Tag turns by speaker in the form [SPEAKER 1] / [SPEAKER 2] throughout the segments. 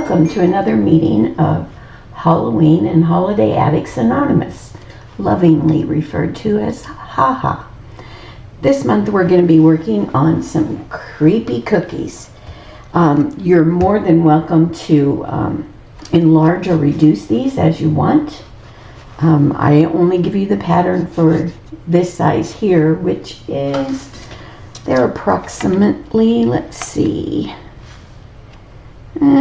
[SPEAKER 1] Welcome to another meeting of Halloween and Holiday Addicts Anonymous, lovingly referred to as HaHa. This month we're going to be working on some creepy cookies. You're more than welcome to enlarge or reduce these as you want. I only give you the pattern for this size here, which is, they're approximately, let's see,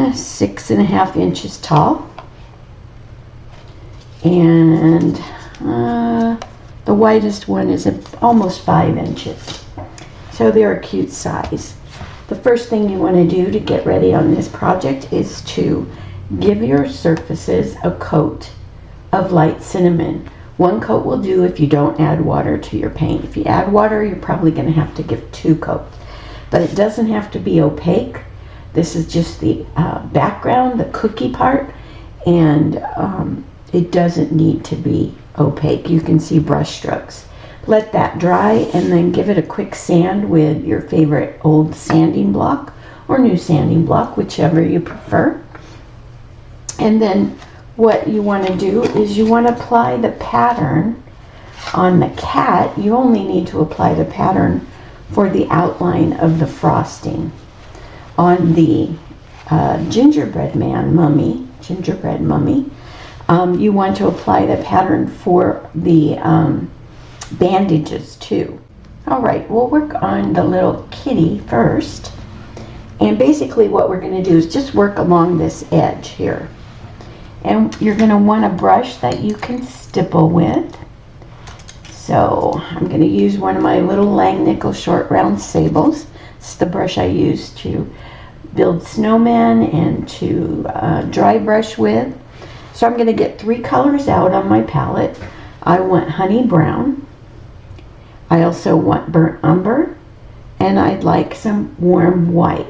[SPEAKER 1] 6.5 inches tall, and the widest one is almost 5 inches, so they're a cute size. The first thing you want to do to get ready on this project is to give your surfaces a coat of light cinnamon. One coat will do if you don't add water to your paint. If you add water, you're probably going to have to give 2 coats, but it doesn't have to be opaque. This is just the background, the cookie part, and it doesn't need to be opaque. You can see brush strokes. Let that dry and then give it a quick sand with your favorite old sanding block or new sanding block, whichever you prefer. And then what you want to do is you want to apply the pattern on the cat. You only need to apply the pattern for the outline of the frosting. On the gingerbread mummy, you want to apply the pattern for the bandages too. All right, we'll work on the little kitty first. And basically what we're going to do is just work along this edge here. And you're going to want a brush that you can stipple with. So I'm going to use one of my little Langnickel short round sables. It's the brush I use to build snowmen and to dry brush with. So I'm going to get 3 colors out on my palette. I want honey brown. I also want burnt umber. And I'd like some warm white.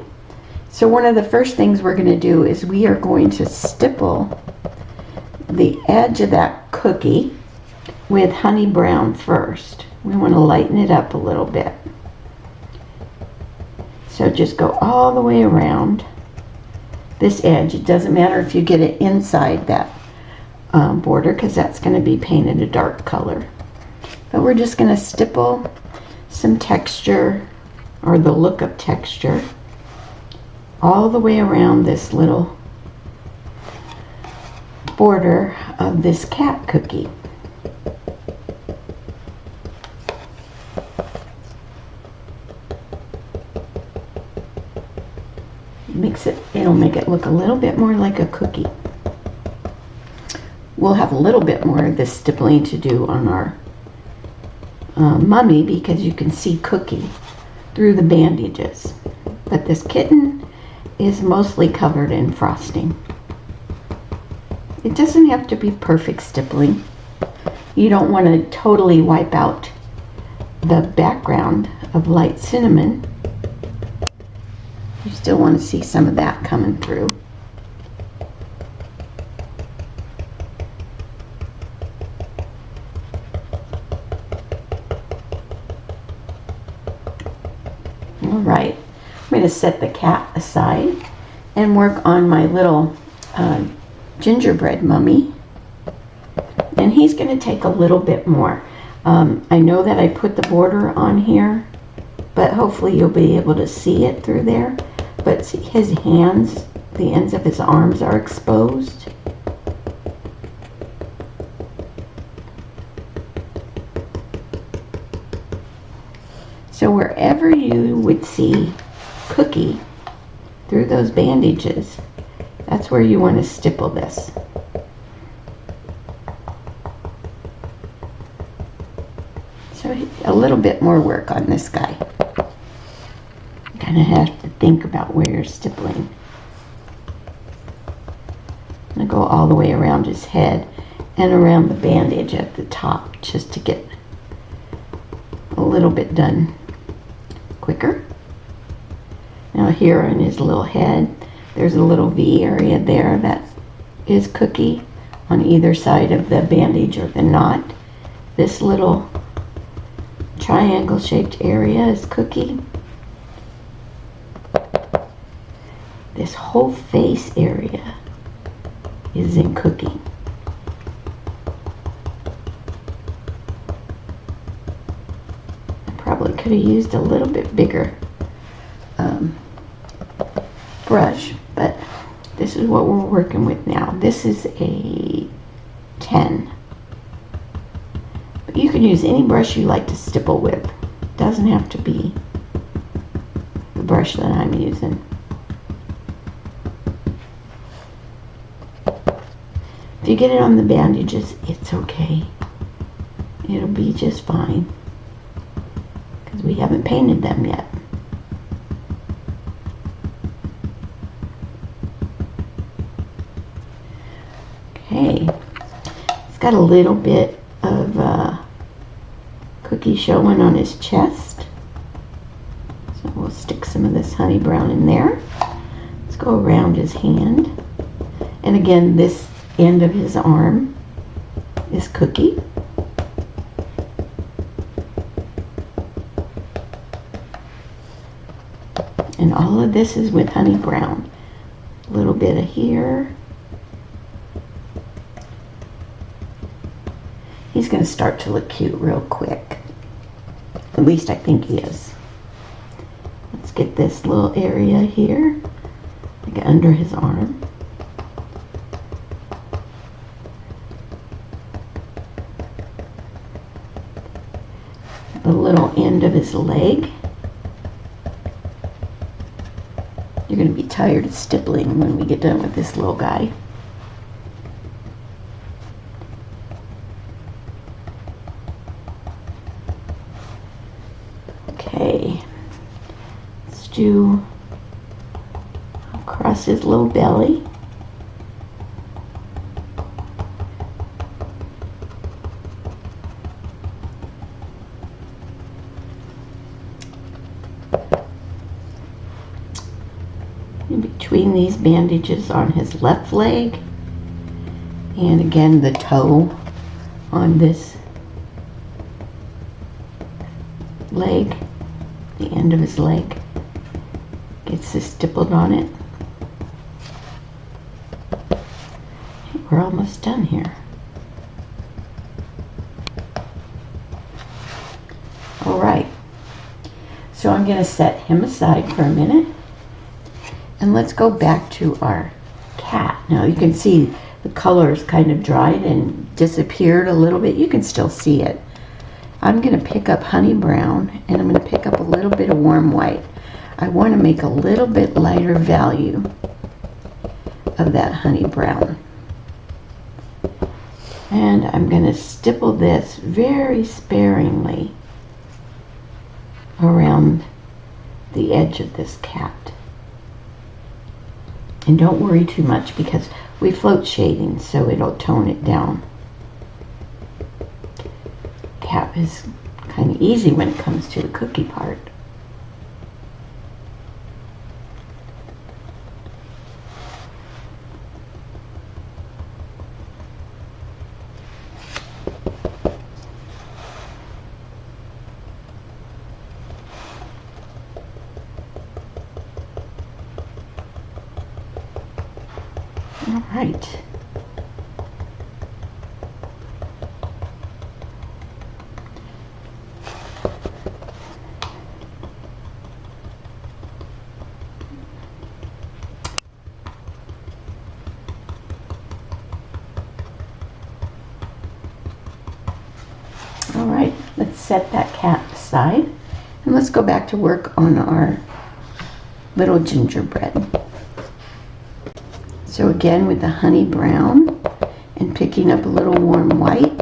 [SPEAKER 1] So one of the first things we're going to do is we are going to stipple the edge of that cookie with honey brown first. We want to lighten it up a little bit. So just go all the way around this edge. It doesn't matter if you get it inside that border, because that's going to be painted a dark color. But we're just going to stipple some texture, or the look of texture, all the way around this little border of this cat cookie. It'll make it look a little bit more like a cookie. We'll have a little bit more of this stippling to do on our mummy, because you can see cookie through the bandages. But this kitten is mostly covered in frosting. It doesn't have to be perfect stippling. You don't want to totally wipe out the background of light cinnamon. You still want to see some of that coming through. All right, I'm going to set the cat aside and work on my little gingerbread mummy. And he's going to take a little bit more. I know that I put the border on here, but hopefully you'll be able to see it through there. But see, his hands, the ends of his arms are exposed. So wherever you would see cookie through those bandages, that's where you want to stipple this. So a little bit more work on this guy. Kind of have to think about where you're stippling. I'm going to go all the way around his head and around the bandage at the top, just to get a little bit done quicker. Now here in his little head, there's a little V area there that is cookie on either side of the bandage or the knot. This little triangle shaped area is cookie. this whole face area is in cooking. I probably could have used a little bit bigger brush, but this is what we're working with now. This is a 10. But you can use any brush you like to stipple with. It doesn't have to be the brush that I'm using. If you get it on the bandages, it's okay. It'll be just fine, because we haven't painted them yet. Okay, it's got a little bit of cookie showing on his chest, so we'll stick some of this honey brown in there. Let's go around his hand, and again, this end of his arm is cookie. And all of this is with honey brown. A little bit of here. He's going to start to look cute real quick. At least I think he is. Let's get this little area here, like under his arm. The little end of his leg. You're going to be tired of stippling when we get done with this little guy. Okay, let's do across his little belly. In between these bandages on his left leg, and again the toe on this leg, the end of his leg gets this stippled on it. We're almost done here. Alright, so I'm going to set him aside for a minute. And let's go back to our cat. Now you can see the color's kind of dried and disappeared a little bit. You can still see it. I'm going to pick up honey brown, and I'm going to pick up a little bit of warm white. I want to make a little bit lighter value of that honey brown. And I'm going to stipple this very sparingly around the edge of this cat. And don't worry too much, because we float shading, so it'll tone it down. Cat is kind of easy when it comes to the cookie part. All right. All right, let's set that cat aside, and let's go back to work on our little gingerbread. So again, with the honey brown and picking up a little warm white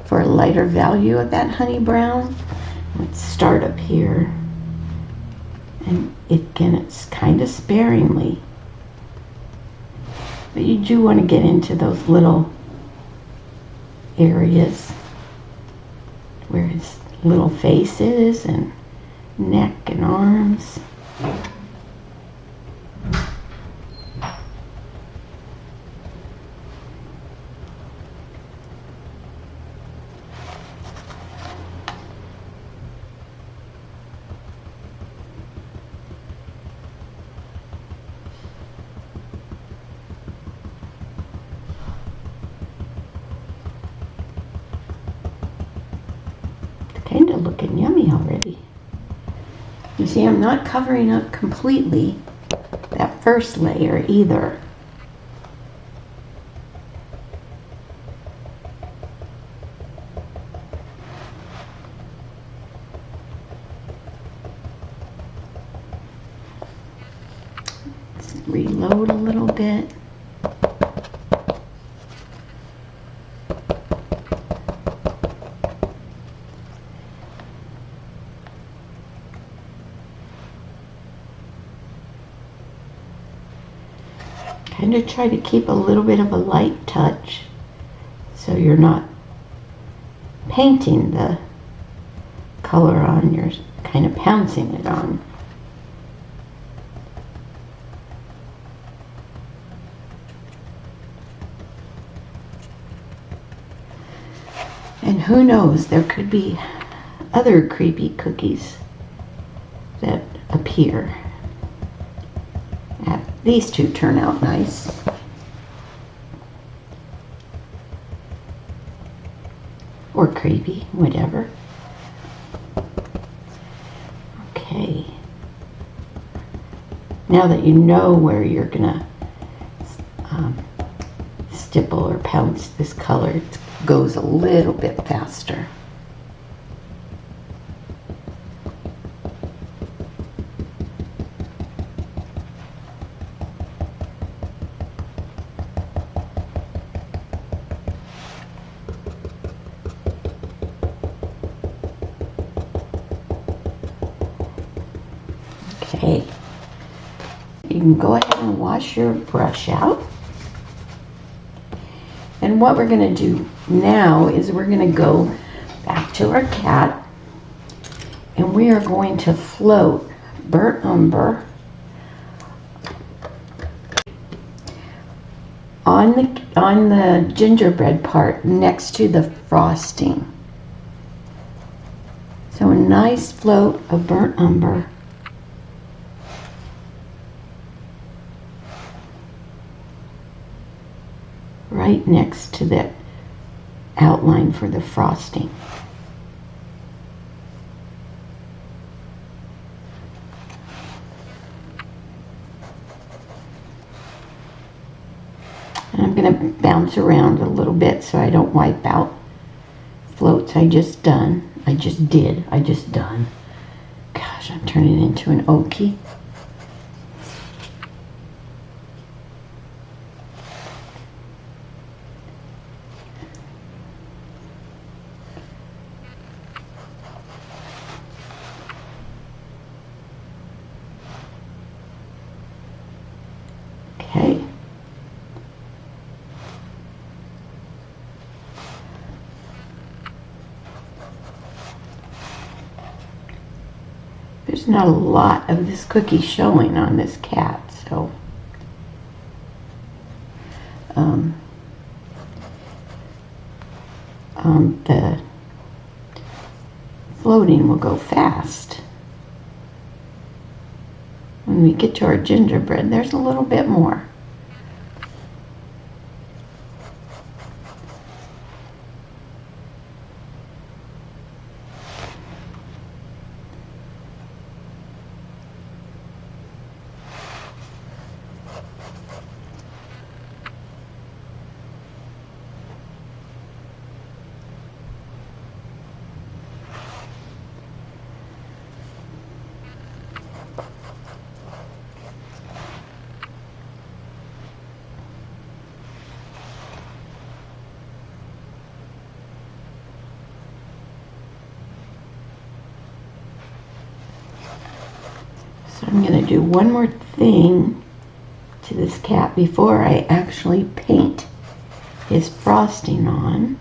[SPEAKER 1] for a lighter value of that honey brown. Let's start up here, and again, it's kind of sparingly, but you do want to get into those little areas where his little face is, and neck and arms. funny already. You see, I'm not covering up completely that first layer either. Let's reload a little bit. Kind of try to keep a little bit of a light touch so you're not painting the color on, you're kind of pouncing it on. And who knows, there could be other creepy cookies that appear. These two turn out nice. Or creepy, whatever. Okay. Now that you know where you're gonna stipple or pounce this color, it goes a little bit faster. Okay, you can go ahead and wash your brush out. And what we're going to do now is we're going to go back to our cat and we are going to float burnt umber on the gingerbread part next to the frosting. So a nice float of burnt umber. Right next to that outline for the frosting. And I'm going to bounce around a little bit so I don't wipe out floats I just done. I just done. Gosh, I'm turning into an okie. Okay. There's not a lot of this cookie showing on this cat, so the floating will go fast. When we get to our gingerbread, there's a little bit more. So I'm going to do one more thing to this cat before I actually paint his frosting on.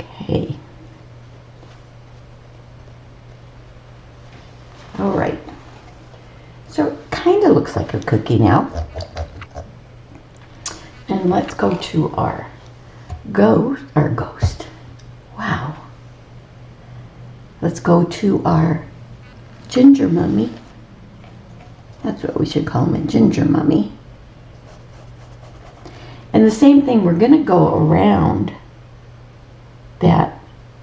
[SPEAKER 1] Okay. All right. So it kind of looks like a cookie now. And let's go to our ghost. Wow. let's go to our ginger mummy. That's what we should call him, a ginger mummy. And the same thing, we're going to go around that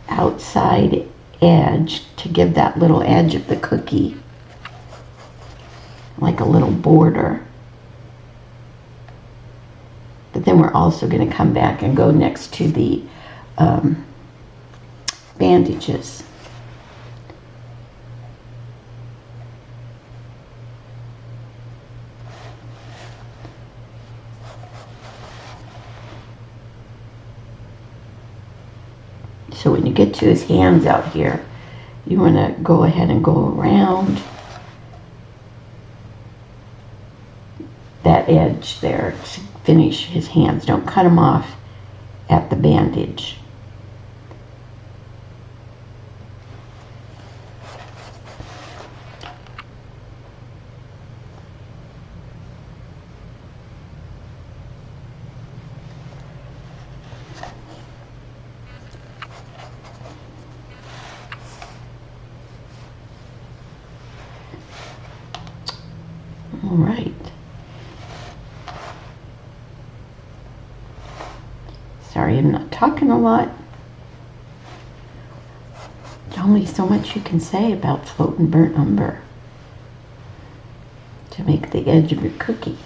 [SPEAKER 1] outside edge to give that little edge of the cookie like a little border. But then we're also going to come back and go next to the bandages. So when you get to his hands out here, you want to go ahead and go around that edge there to finish his hands. Don't cut them off at the bandage. All right. Sorry, I'm not talking a lot. There's only so much you can say about floating burnt umber to make the edge of your cookie.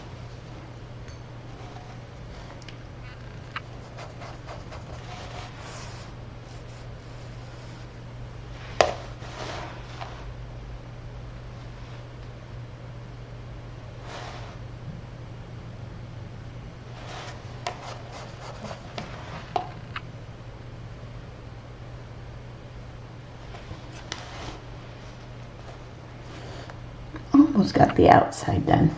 [SPEAKER 1] Almost got the outside done.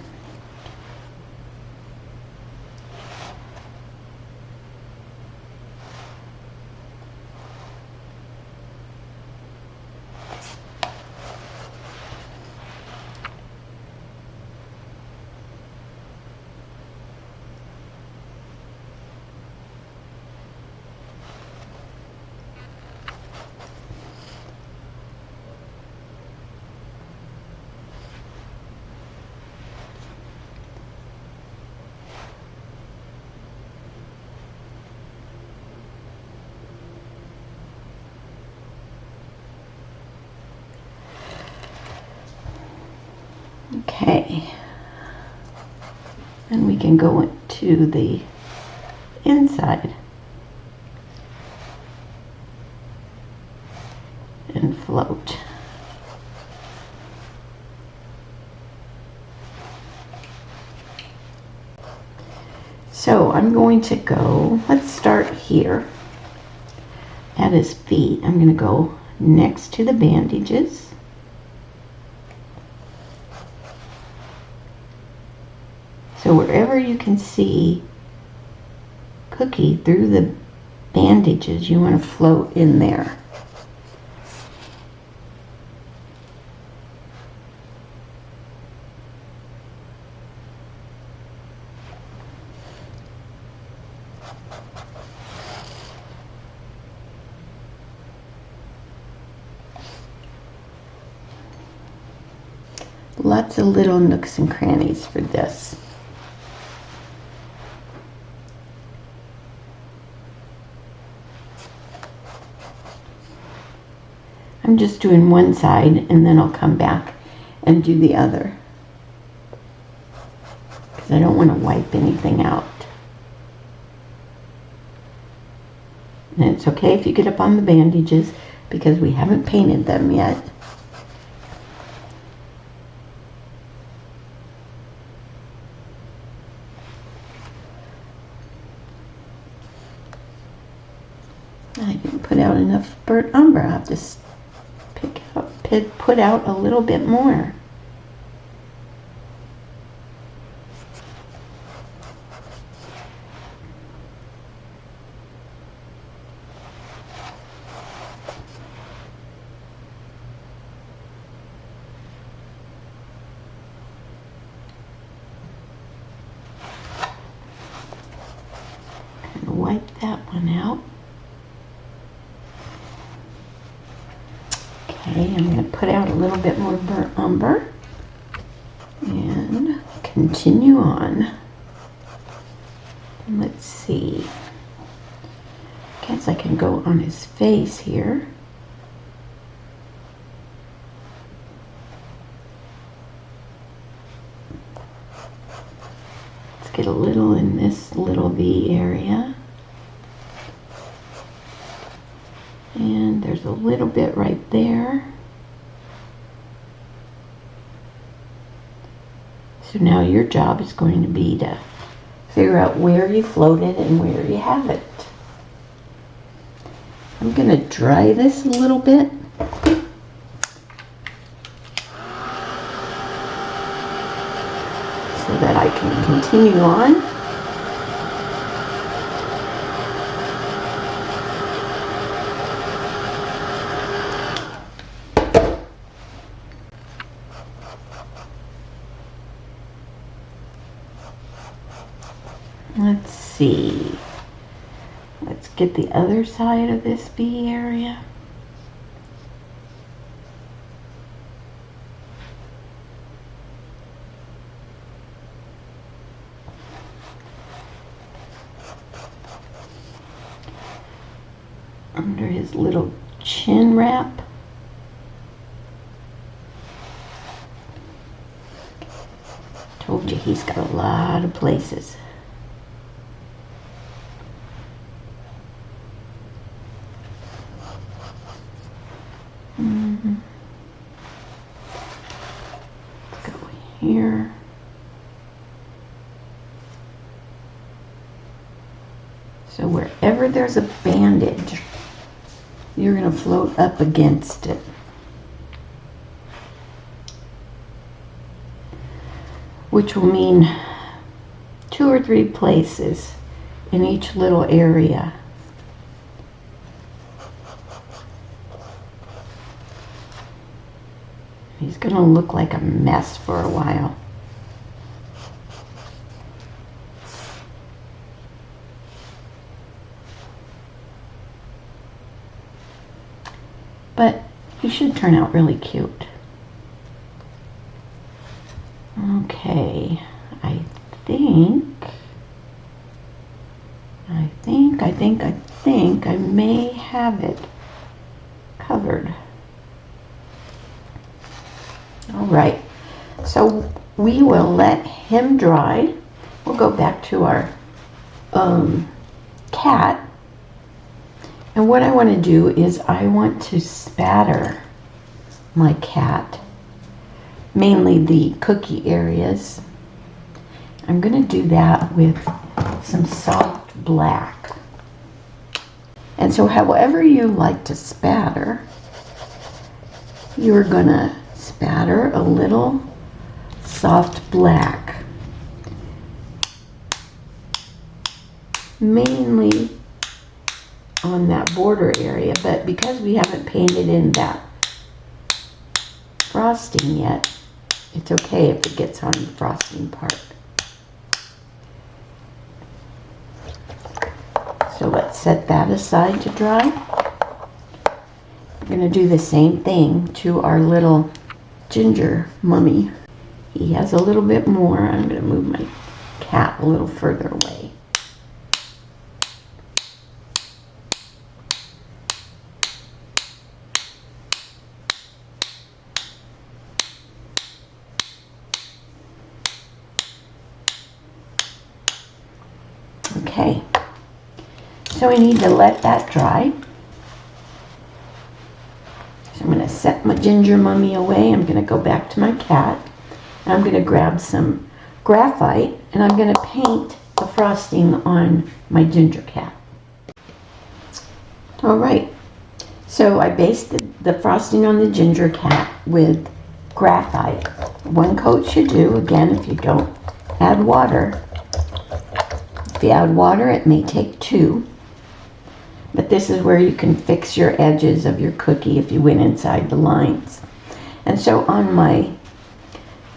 [SPEAKER 1] Okay, and we can go into the inside and float. So I'm going to go, let's start here at his feet. I'm going to go next to the bandages. So wherever you can see Cookie through the bandages, you want to float in there. Lots of little nooks and crannies for this. I'm just doing one side and then I'll come back and do the other, because I don't want to wipe anything out. And it's okay if you get up on the bandages because we haven't painted them yet. I didn't put out enough burnt umber. I'll have to put out a little bit more. And wipe that one out. Okay, I'm going to put out a little bit more burnt umber and continue on. Let's see. Guess I can go on his face here. Let's get a little in this little V area. And there's a little bit right there. So now your job is going to be to figure out where you floated and where you have it. I'm going to dry this a little bit. So that I can continue on. Let's see. Let's get the other side of this bee area. Under his little chin wrap. Told you he's got a lot of places. Let's go here. So wherever there's a bandage, you're going to float up against it. Which will mean 2 or 3 places in each little area. He's going to look like a mess for a while. But he should turn out really cute. Okay, I think I may have it covered. All right, so we will let him dry. We'll go back to our cat. And what I want to do is I want to spatter my cat, mainly the cookie areas. I'm going to do that with some soft black. And so however you like to spatter, you're going to spatter a little soft black, mainly on that border area, but because we haven't painted in that frosting yet, it's okay if it gets on the frosting part. So let's set that aside to dry. We're going to do the same thing to our little ginger mummy. He has a little bit more. I'm going to move my cat a little further away. Okay, so we need to let that dry. So I'm going to set my ginger mummy away. I'm going to go back to my cat. And I'm going to grab some graphite and I'm going to paint the frosting on my ginger cat. All right, so I basted the frosting on the ginger cat with graphite. One coat should do. Again, if you don't add water. If you add water, it may take 2. But this is where you can fix your edges of your cookie if you went inside the lines. And so on my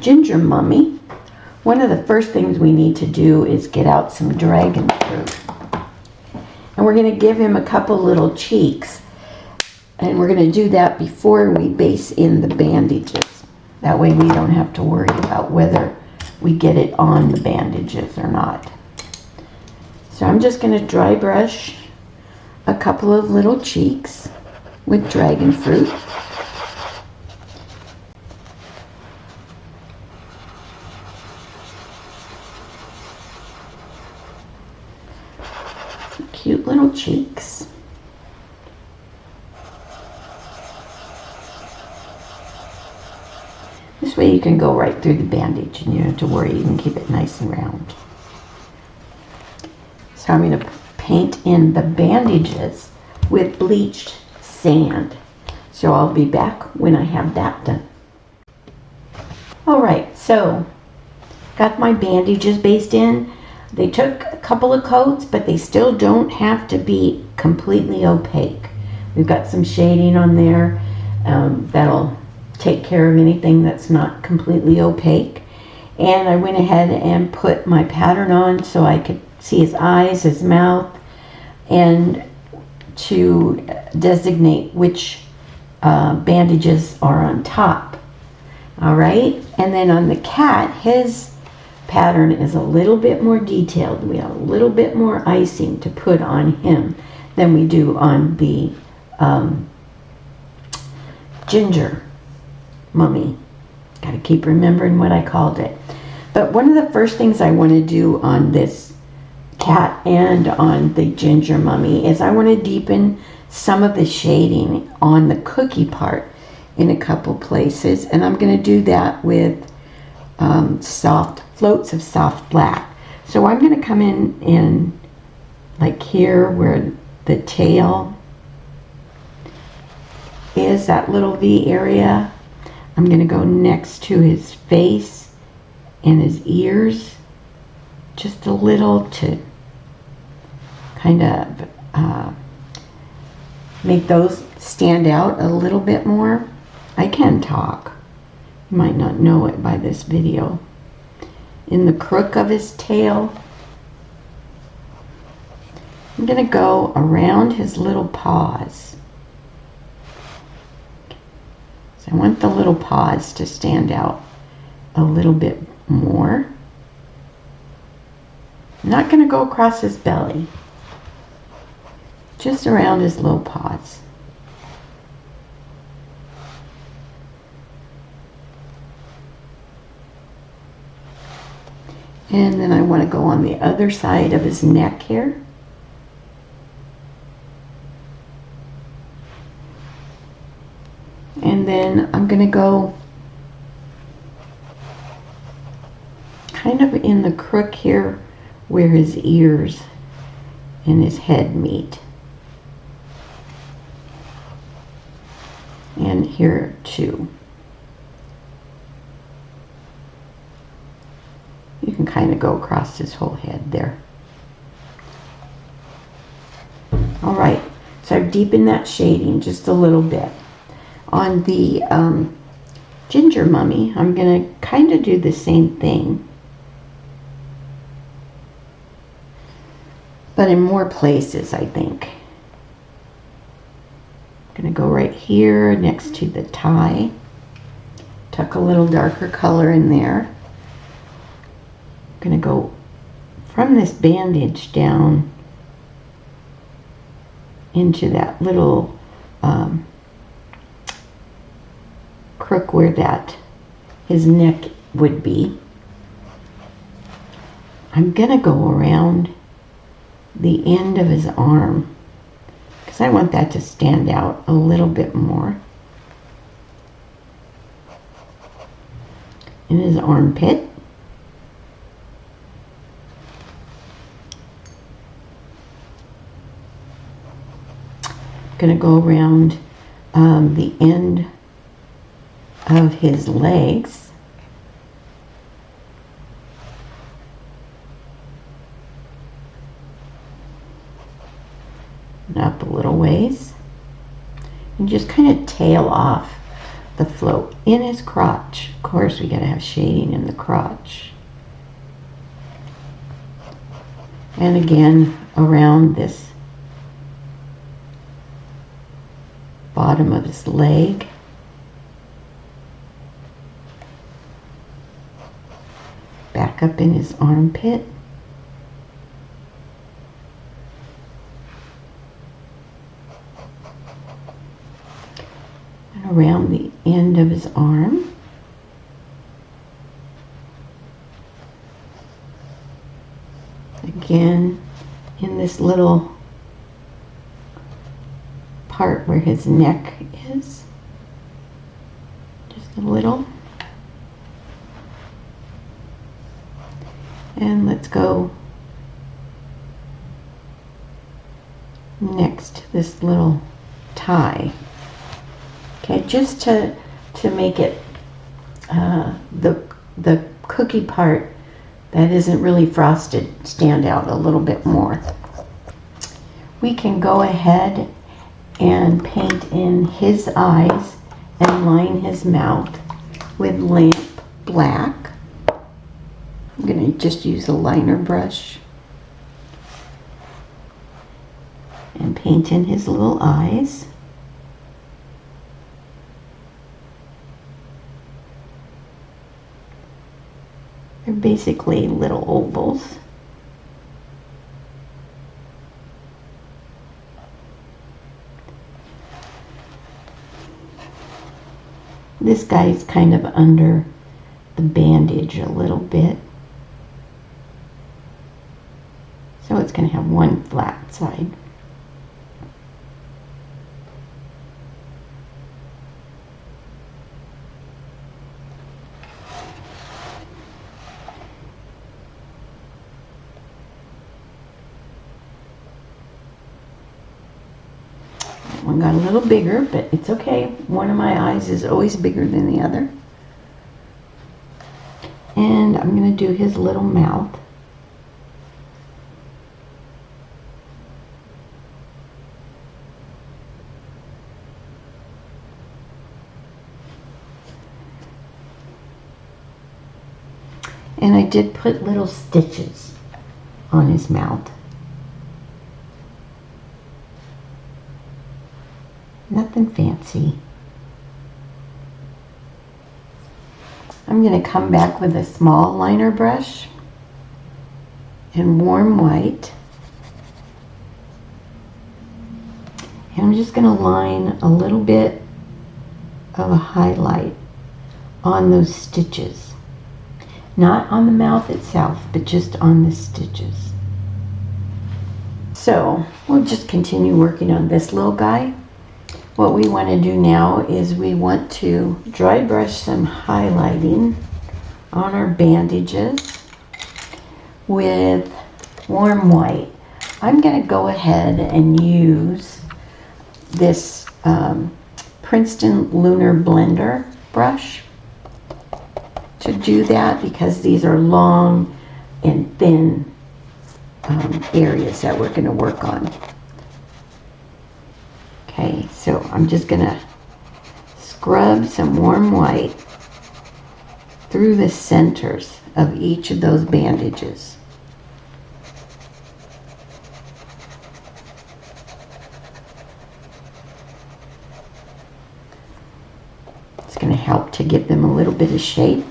[SPEAKER 1] ginger mummy, one of the first things we need to do is get out some dragon fruit. And we're going to give him a couple little cheeks. And we're going to do that before we base in the bandages. That way we don't have to worry about whether we get it on the bandages or not. So I'm just going to dry brush a couple of little cheeks with dragon fruit. Cute little cheeks. This way you can go right through the bandage and you don't have to worry, you can keep it nice and round. So I'm going to paint in the bandages with bleached sand. So I'll be back when I have that done. Alright, so got my bandages based in. They took a couple of coats, but they still don't have to be completely opaque. We've got some shading on there that'll take care of anything that's not completely opaque. And I went ahead and put my pattern on so I could see his eyes, his mouth, and to designate which bandages are on top. Alright, and then on the cat, his pattern is a little bit more detailed. We have a little bit more icing to put on him than we do on the ginger mummy. Got to keep remembering what I called it. But one of the first things I want to do on this cat and on the ginger mummy is I want to deepen some of the shading on the cookie part in a couple places, and I'm going to do that with soft floats of soft black. So I'm going to come in like here where the tail is, that little V area. I'm going to go next to his face and his ears just a little to kind of make those stand out a little bit more. I can talk. You might not know it by this video. In the crook of his tail, I'm going to go around his little paws. So I want the little paws to stand out a little bit more. I'm not going to go across his belly, just around his little paws. And then I want to go on the other side of his neck here. And then I'm going to go kind of in the crook here where his ears and his head meet. And here too. You can kind of go across his whole head there. Alright, so I've deepened that shading just a little bit. On the ginger mummy, I'm going to kind of do the same thing, but in more places, I think. I'm going to go right here next to the tie, tuck a little darker color in there. I'm going to go from this bandage down into that little crook where that his neck would be. I'm going to go around the end of his arm because I want that to stand out a little bit more. In his armpit. Going to go around the end of his legs. And up a little ways. And just kind of tail off the float in his crotch. Of course, we got to have shading in the crotch. And again, around this bottom of his leg. Back up in his armpit. And around the end of his arm. Again, in this little part where his neck is. Just a little. And let's go next to this little tie. Okay, just to make it the cookie part that isn't really frosted stand out a little bit more. We can go ahead and paint in his eyes and line his mouth with lamp black. I'm going to just use a liner brush and paint in his little eyes. They're basically little ovals. This guy's kind of under the bandage a little bit. So it's going to have one flat side. That one got a little bigger, but it's okay. One of my eyes is always bigger than the other. And I'm going to do his little mouth. And I did put little stitches on his mouth. Nothing fancy. I'm going to come back with a small liner brush and warm white. And I'm just going to line a little bit of a highlight on those stitches. Not on the mouth itself, but just on the stitches. So we'll just continue working on this little guy. What we want to do now is we want to dry brush some highlighting on our bandages with warm white. I'm going to go ahead and use this Princeton Lunar Blender brush to do that, because these are long and thin areas that we're going to work on. Okay, so I'm just going to scrub some warm white through the centers of each of those bandages. It's going to help to give them a little bit of shape.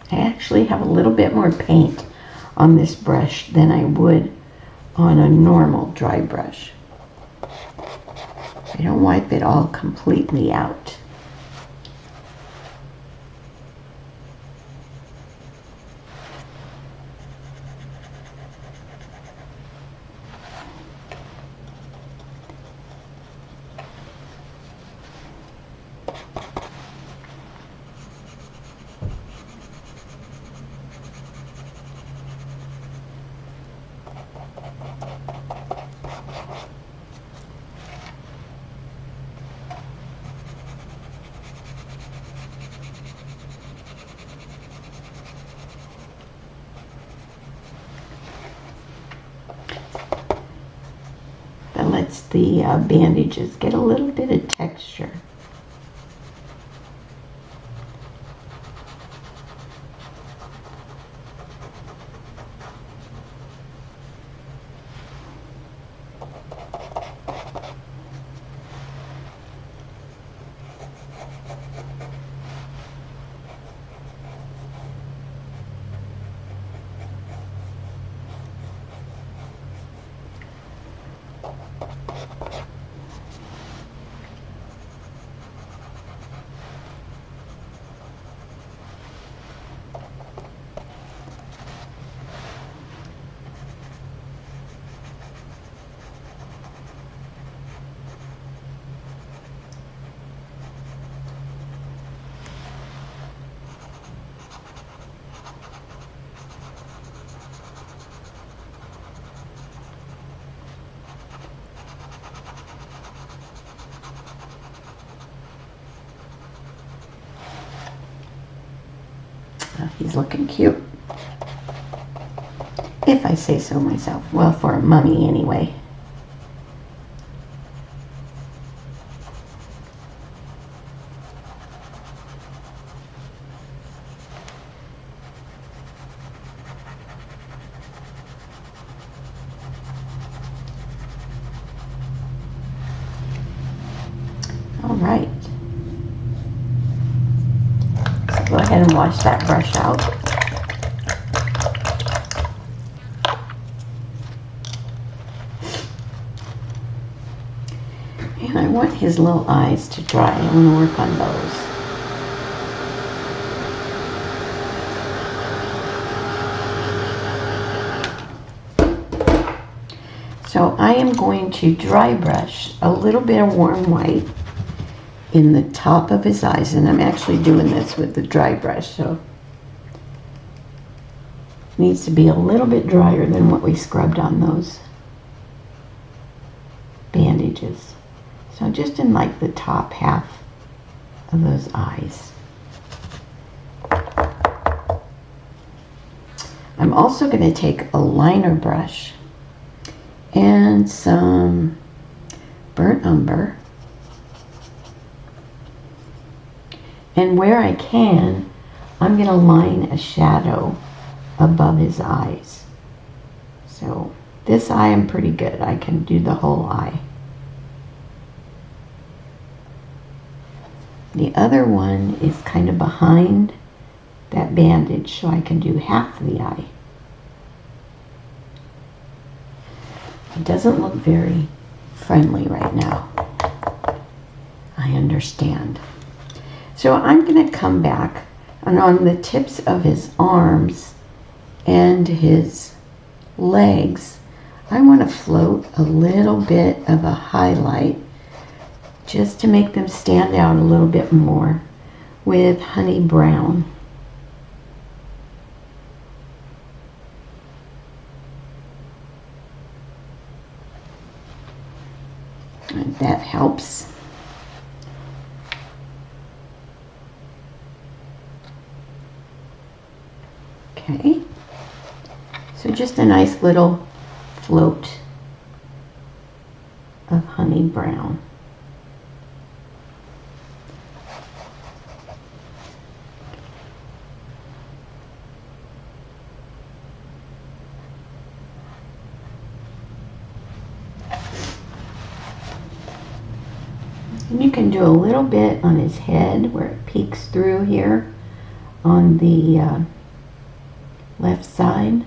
[SPEAKER 1] I actually have a little bit more paint on this brush than I would on a normal dry brush. I don't wipe it all completely out. lets the bandages get a little bit of texture. He's looking cute, if I say so myself. Well, for a mummy anyway. All right. Go ahead and wash that brush out. And I want his little eyes to dry. I want to work on those. So I am going to dry brush a little bit of warm white in the top of his eyes, and I'm actually doing this with the dry brush, so it needs to be a little bit drier than what we scrubbed on those bandages. So just in like the top half of those eyes. I'm also going to take a liner brush and some burnt umber. And where I can, I'm going to line a shadow above his eyes. So this eye I'm pretty good. I can do the whole eye. The other one is kind of behind that bandage, so I can do half the eye. It doesn't look very friendly right now. I understand. So I'm going to come back, and on the tips of his arms and his legs, I want to float a little bit of a highlight just to make them stand out a little bit more with honey brown. And that helps. Okay, so just a nice little float of honey brown. And you can do a little bit on his head where it peeks through here on the left side.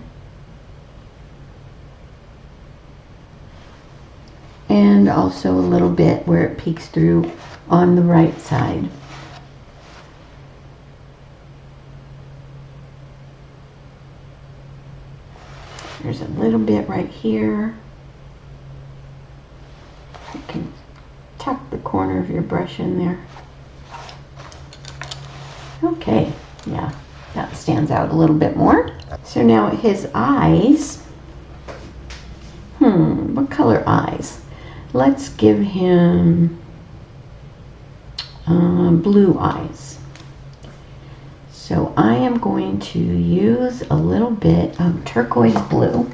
[SPEAKER 1] And also a little bit where it peeks through on the right side. There's a little bit right here. You can tuck the corner of your brush in there. Okay, yeah, that stands out a little bit more. So now his eyes, what color eyes? Let's give him blue eyes. So I am going to use a little bit of turquoise blue.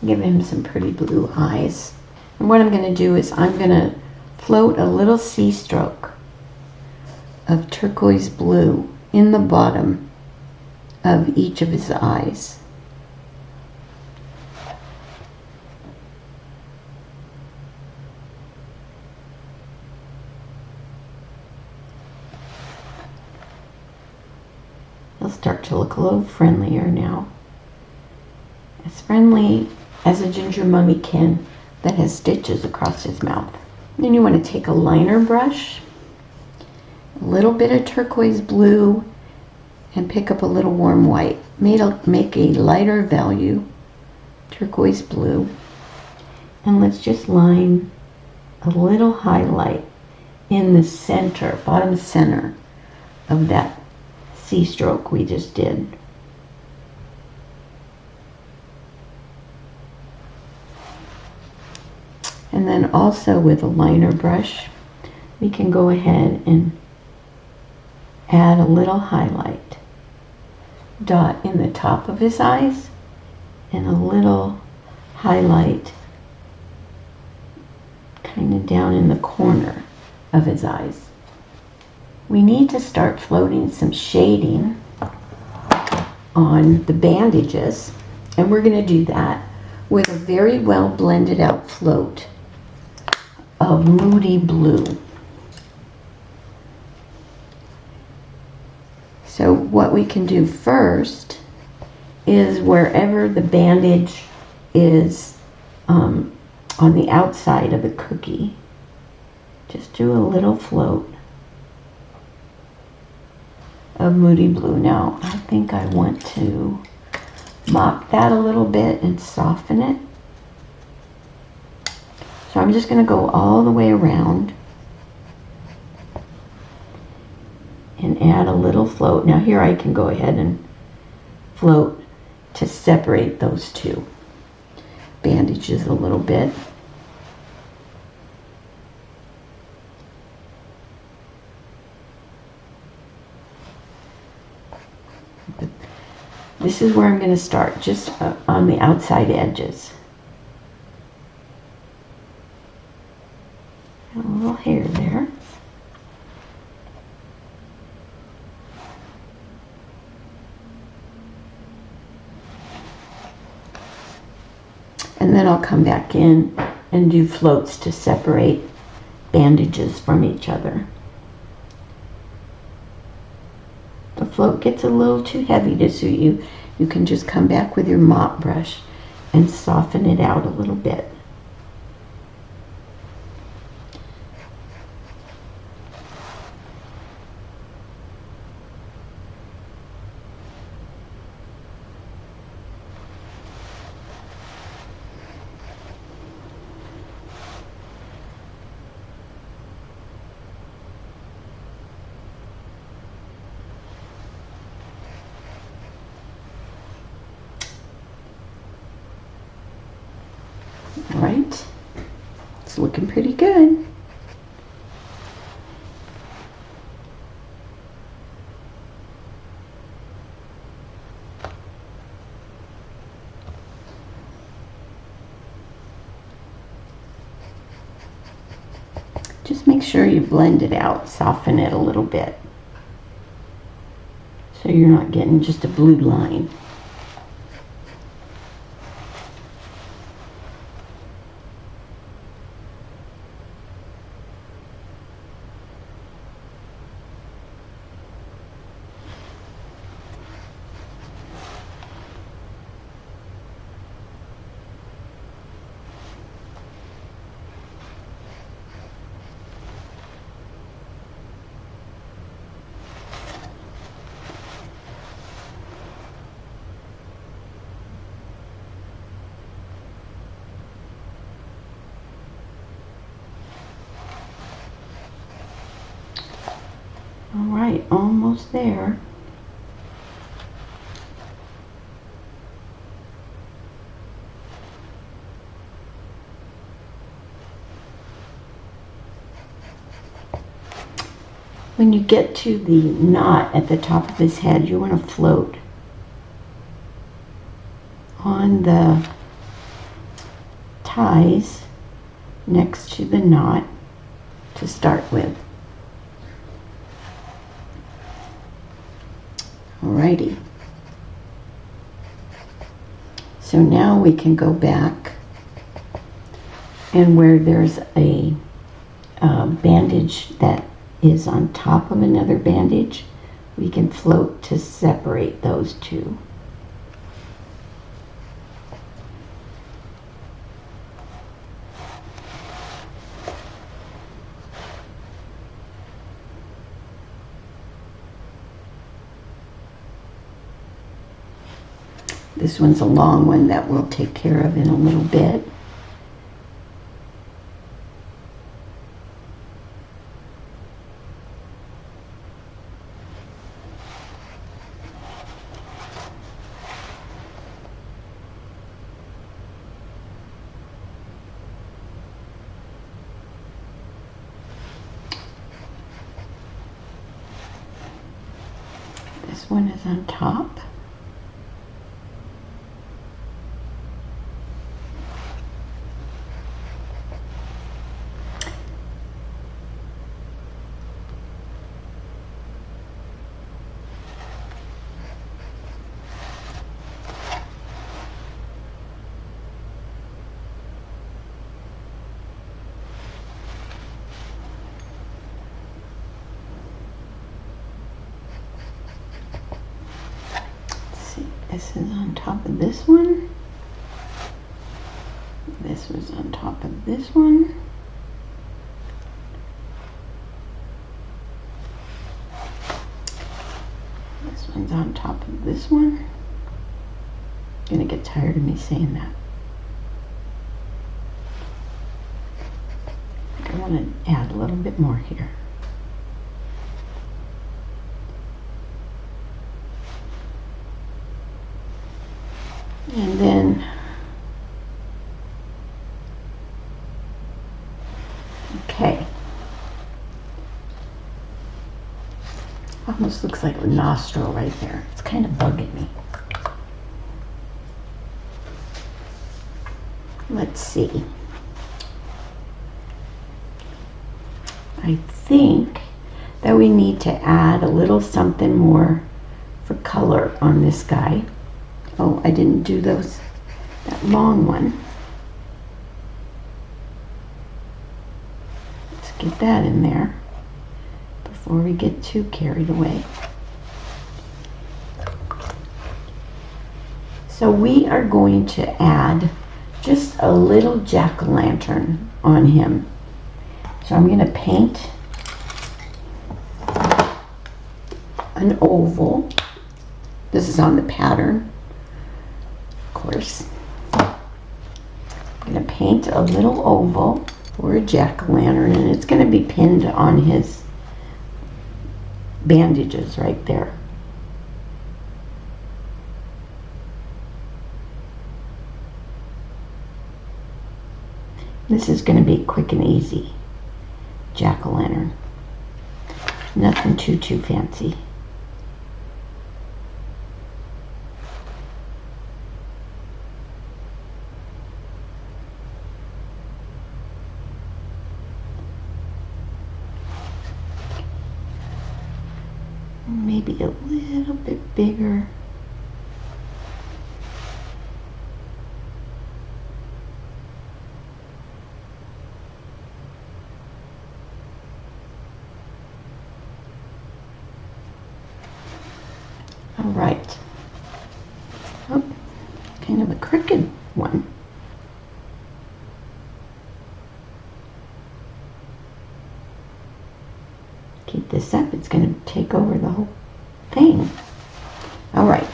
[SPEAKER 1] Give him some pretty blue eyes. And what I'm going to do is I'm going to float a little C stroke of turquoise blue in the bottom of each of his eyes. He'll start to look a little friendlier now. As friendly as a ginger mummy can that has stitches across his mouth. Then you want to take a liner brush, a little bit of turquoise blue, and pick up a little warm white. Make a lighter value turquoise blue, and let's just line a little highlight in the center, bottom center of that C stroke we just did. And then also with a liner brush, we can go ahead and add a little highlight dot in the top of his eyes and a little highlight kind of down in the corner of his eyes. We need to start floating some shading on the bandages, and we're going to do that with a very well blended out float of Moody Blue. So what we can do first is wherever the bandage is on the outside of the cookie, just do a little float of Moody Blue. Now I think I want to mop that a little bit and soften it. So I'm just going to go all the way around and add a little float. Now here I can go ahead and float to separate those two bandages a little bit. This is where I'm going to start, just on the outside edges. A little hair there. And then I'll come back in and do floats to separate bandages from each other. The float gets a little too heavy to suit you. You can just come back with your mop brush and soften it out a little bit. All right, it's looking pretty good. Just make sure you blend it out, soften it a little bit, so you're not getting just a blue line. All right, almost there. When you get to the knot at the top of his head, you want to float on the ties next to the knot to start with. Alrighty. So now we can go back, and where there's a bandage that is on top of another bandage, we can float to separate those two. This one's a long one that we'll take care of in a little bit. This one is on top. This is on top of this one. This was on top of this one. This one's on top of this one. You're gonna get tired of me saying that. I want to add a little bit more here. And then okay, almost looks like a nostril right there. It's kind of bugging me. Let's see. I think that we need to add a little something more for color on this guy. Oh, I didn't do that long one. Let's get that in there before we get too carried away. So we are going to add just a little jack-o'-lantern on him. So I'm going to paint an oval. This is on the pattern. Course. I'm going to paint a little oval for a jack-o'-lantern, and it's going to be pinned on his bandages right there. This is going to be quick and easy jack-o'-lantern. Nothing too fancy. Maybe a little bit bigger. All right. Oh, kind of a crooked one. Keep this up, it's going to take over the whole thing. All right.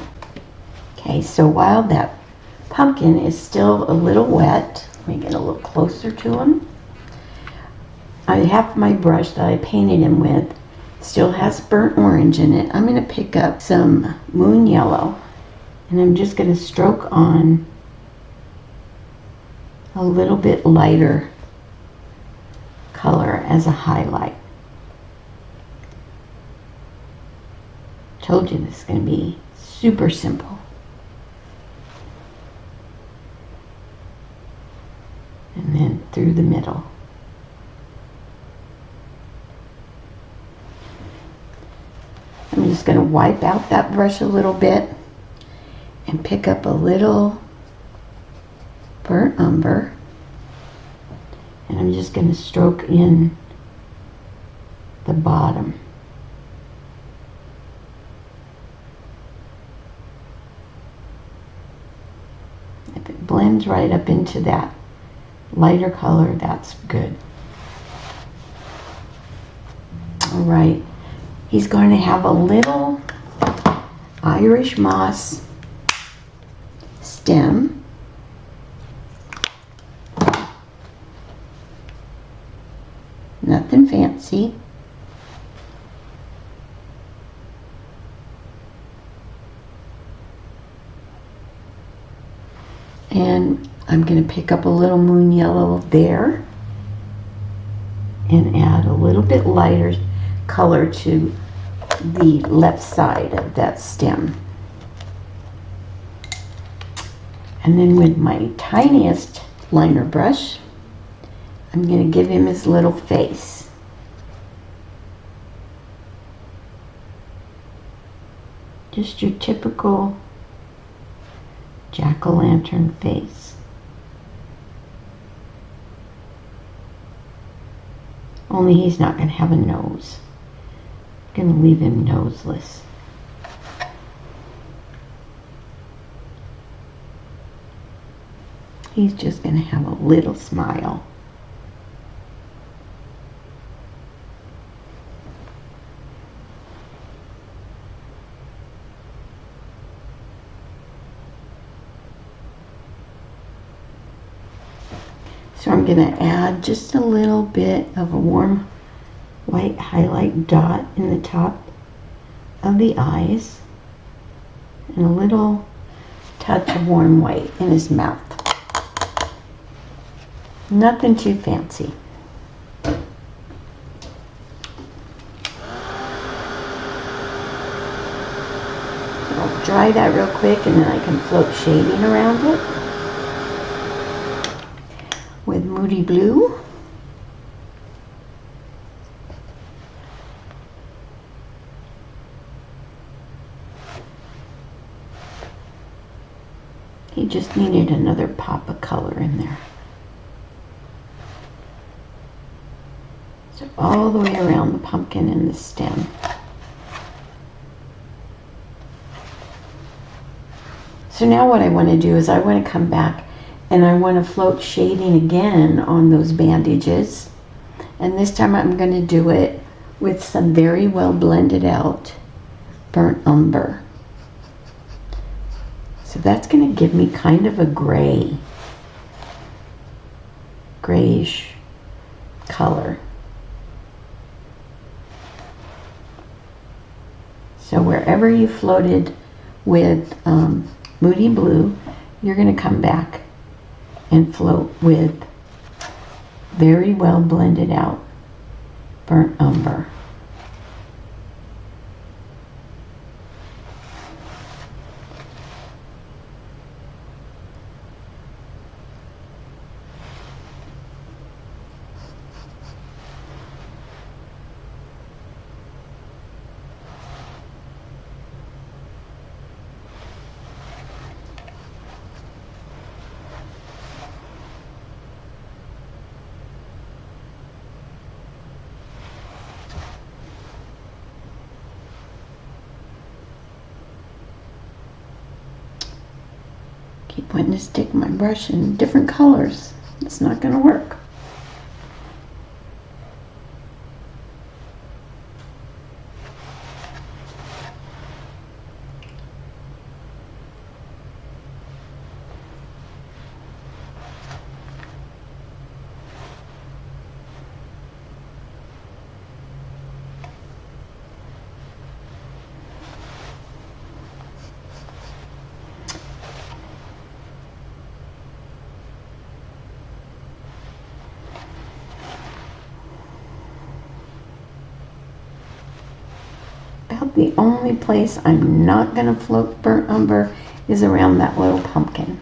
[SPEAKER 1] Okay, so while that pumpkin is still a little wet, let me get a little closer to him. I have my brush that I painted him with, still has burnt orange in it. I'm going to pick up some moon yellow, and I'm just going to stroke on a little bit lighter color as a highlight. Told you this is going to be super simple. and then through the middle. I'm just going to wipe out that brush a little bit and pick up a little burnt umber, and I'm just going to stroke in the bottom. If it blends right up into that lighter color, that's good. All right, he's going to have a little Irish moss stem. Nothing fancy. And I'm going to pick up a little moon yellow there and add a little bit lighter color to the left side of that stem. And then with my tiniest liner brush, I'm going to give him his little face. Just your typical jack-o'-lantern face. Only he's not going to have a nose. I'm going to leave him noseless. He's just going to have a little smile. So I'm going to add just a little bit of a warm white highlight dot in the top of the eyes and a little touch of warm white in his mouth. Nothing too fancy. So I'll dry that real quick and then I can float shading around it with Moody Blue. He just needed another pop of color in there. So all the way around the pumpkin and the stem. So now what I want to do is I want to come back and I want to float shading again on those bandages. And this time I'm going to do it with some very well blended out burnt umber. So that's going to give me kind of a grayish color. So wherever you floated with Moody Blue, you're going to come back and float with very well blended out burnt umber. Keep wanting to stick my brush in different colors. It's not going to work. The only place I'm not going to float burnt umber is around that little pumpkin.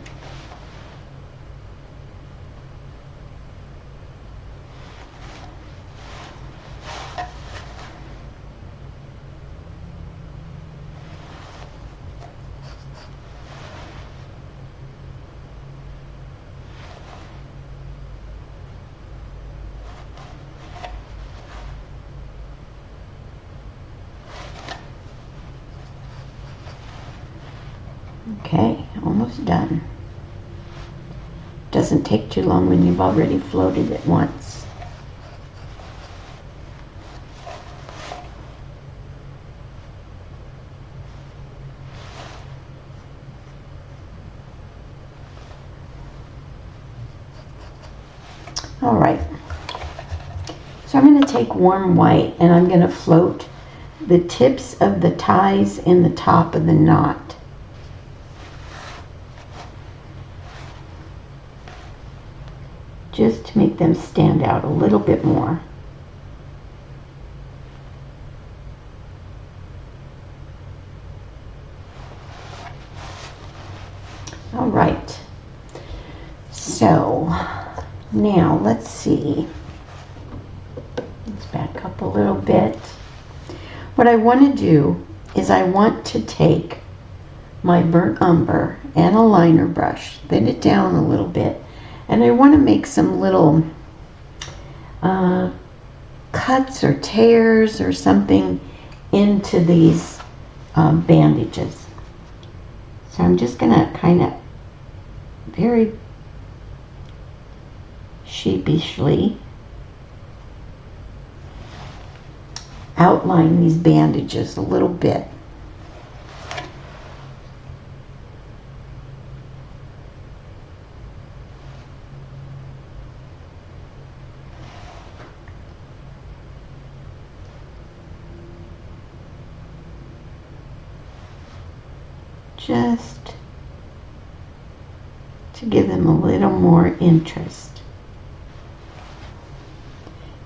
[SPEAKER 1] Okay, almost done. Doesn't take too long when you've already floated it once. All right, so I'm going to take warm white and I'm going to float the tips of the ties in the top of the knot. Just to make them stand out a little bit more. All right, so now let's see. Let's back up a little bit. What I want to do is I want to take my burnt umber and a liner brush, thin it down a little bit, and I want to make some little cuts or tears or something into these bandages. So I'm just going to kind of very sheepishly outline these bandages a little bit. Just to give them a little more interest.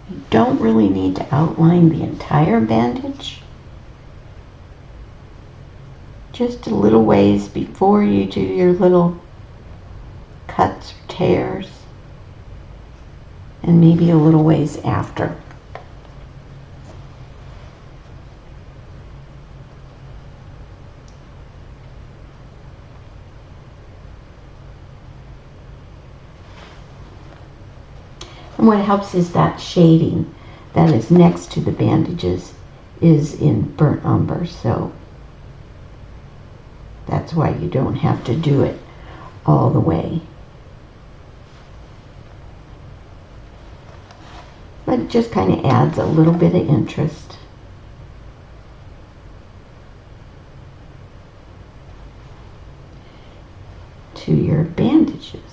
[SPEAKER 1] You don't really need to outline the entire bandage. Just a little ways before you do your little cuts or tears, and maybe a little ways after. And what helps is that shading that is next to the bandages is in burnt umber, so that's why you don't have to do it all the way. But it just kind of adds a little bit of interest. To your bandages.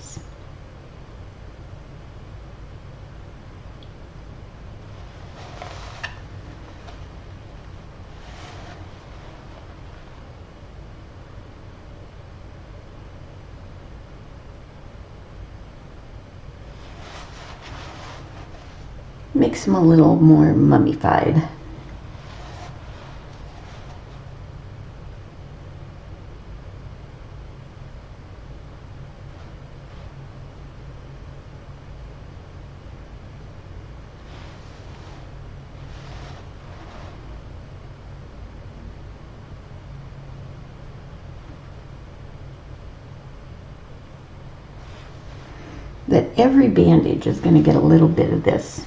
[SPEAKER 1] Makes them a little more mummified. That every bandage is going to get a little bit of this.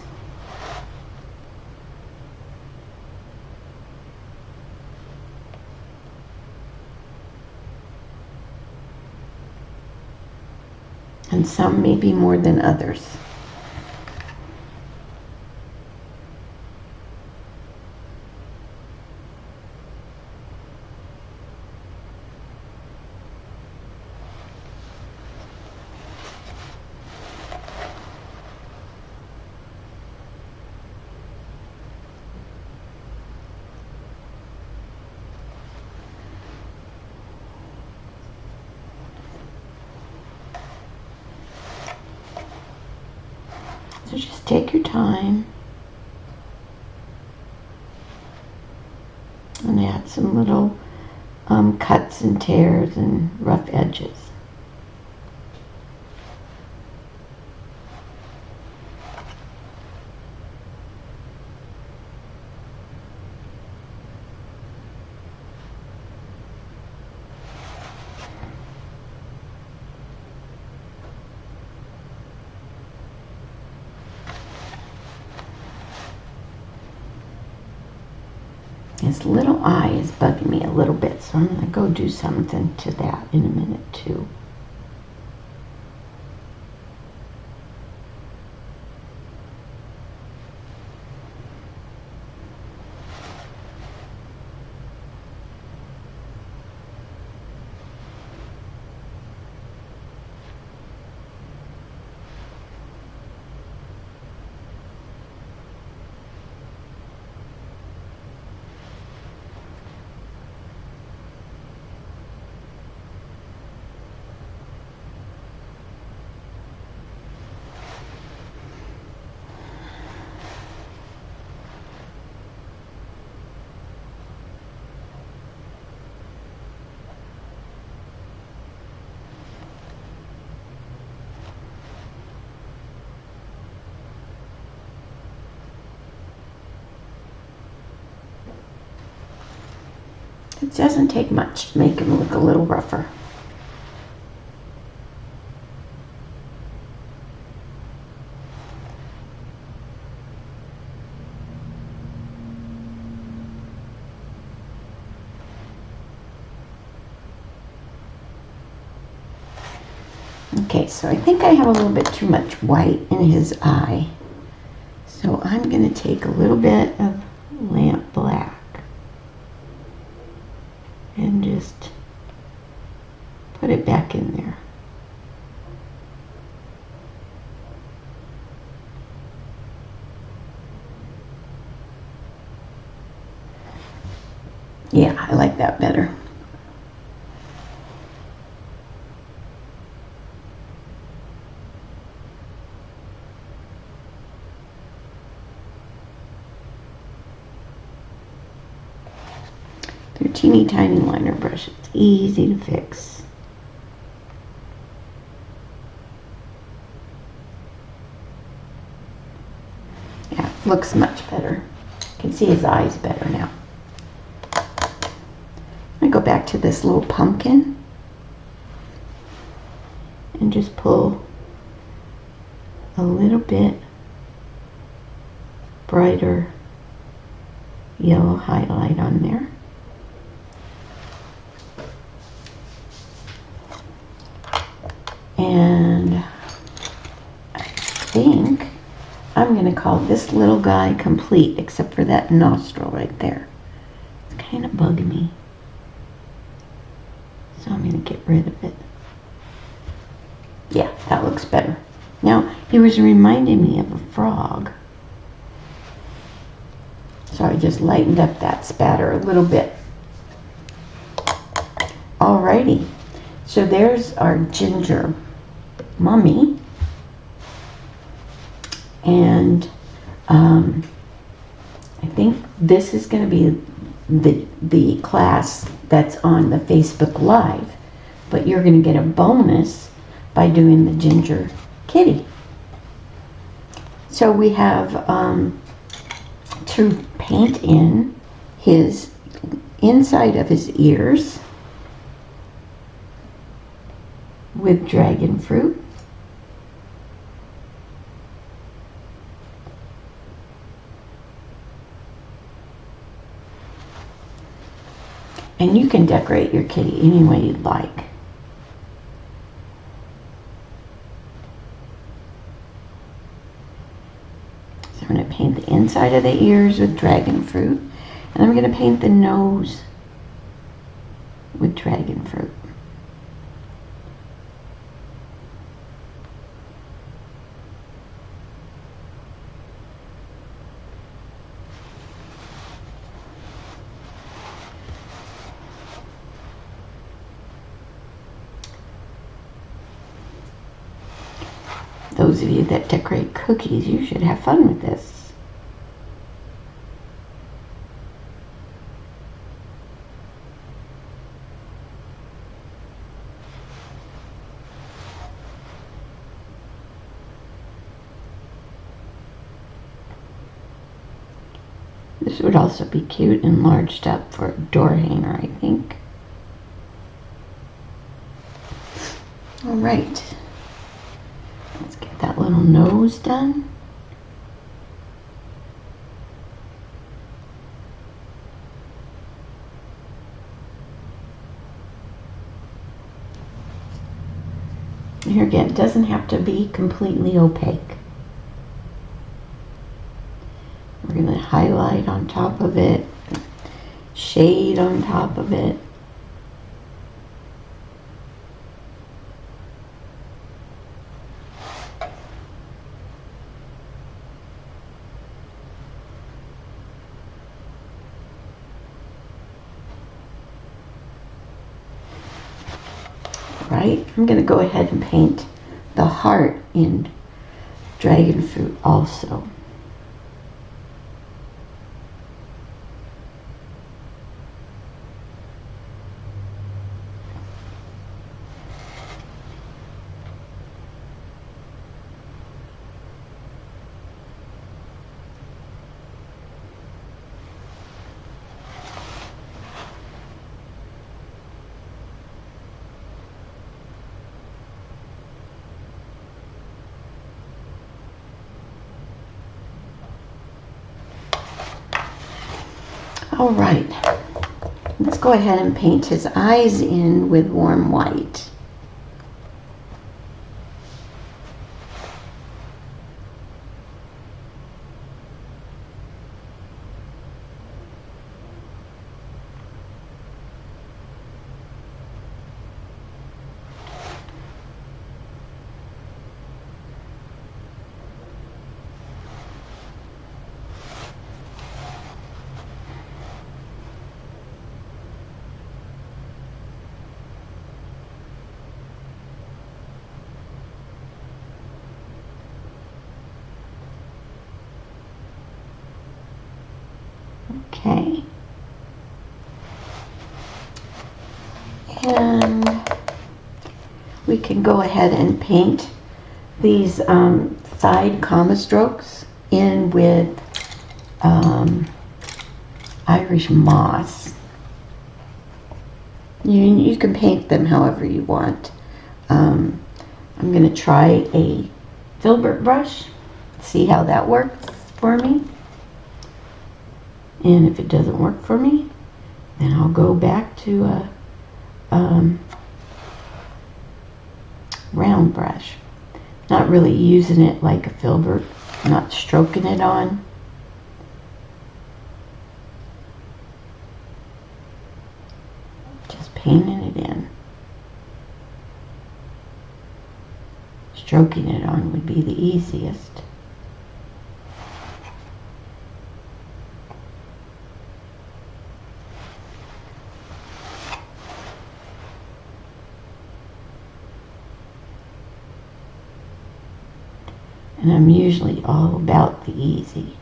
[SPEAKER 1] And some may be more than others. So just take your time and add some little cuts and tears and rough edges. His little eye is bugging me a little bit, so I'm going to go do something to that in a minute too. It doesn't take much to make him look a little rougher. Okay, so I think I have a little bit too much white in his eye. So I'm going to take a little bit of lamp black and just put it back in there. Yeah, I like that better. They're teeny tiny liner brush. It's easy to fix. Yeah, looks much better. You can see his eyes better now. I'm going to go back to this little pumpkin and just pull a little bit brighter yellow highlight on there. And I think I'm going to call this little guy complete, except for that nostril right there. It's kind of bugging me. So I'm going to get rid of it. Yeah, that looks better. Now, he was reminding me of a frog. So I just lightened up that spatter a little bit. Alrighty. So there's our ginger mummy, and I think this is going to be the class that's on the Facebook Live, but you're going to get a bonus by doing the ginger kitty. So we have to paint in his inside of his ears with dragon fruit. And you can decorate your kitty any way you'd like. So I'm going to paint the inside of the ears with dragon fruit, and I'm going to paint the nose with dragon fruit. Those of you that decorate cookies, you should have fun with this. This would also be cute and enlarged up for a door hanger, I think. All right. Let's get that little nose done. Here again, it doesn't have to be completely opaque. We're going to highlight on top of it, shade on top of it. Right, I'm going to go ahead and paint the heart in dragon fruit also. All right, let's go ahead and paint his eyes in with warm white. Okay. And we can go ahead and paint these side comma strokes in with Irish moss. You can paint them however you want. I'm going to try a filbert brush, see how that works for me. And if it doesn't work for me, then I'll go back to a round brush. Not really using it like a filbert, not stroking it on. Just painting it in. Stroking it on would be the easiest. And I'm usually all about the easy.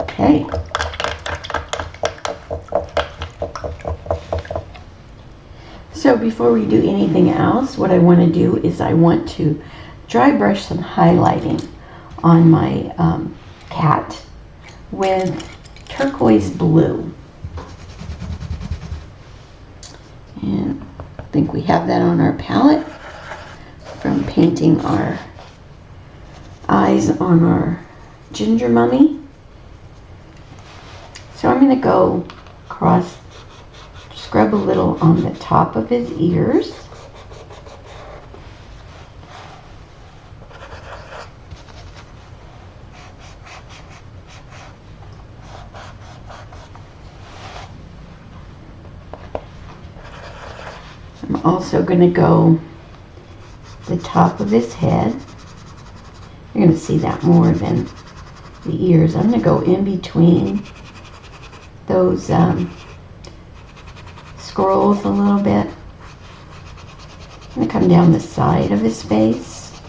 [SPEAKER 1] Okay. So before we do anything else, what I want to do is I want to dry brush some highlighting on my cat with turquoise blue. And I think we have that on our palette from painting our eyes on our ginger mummy. So I'm going to go across, scrub a little on the top of his ears. I'm also going to go the top of his head. You're going to see that more than the ears. I'm going to go in between those scrolls a little bit. I'm going to come down the side of his face.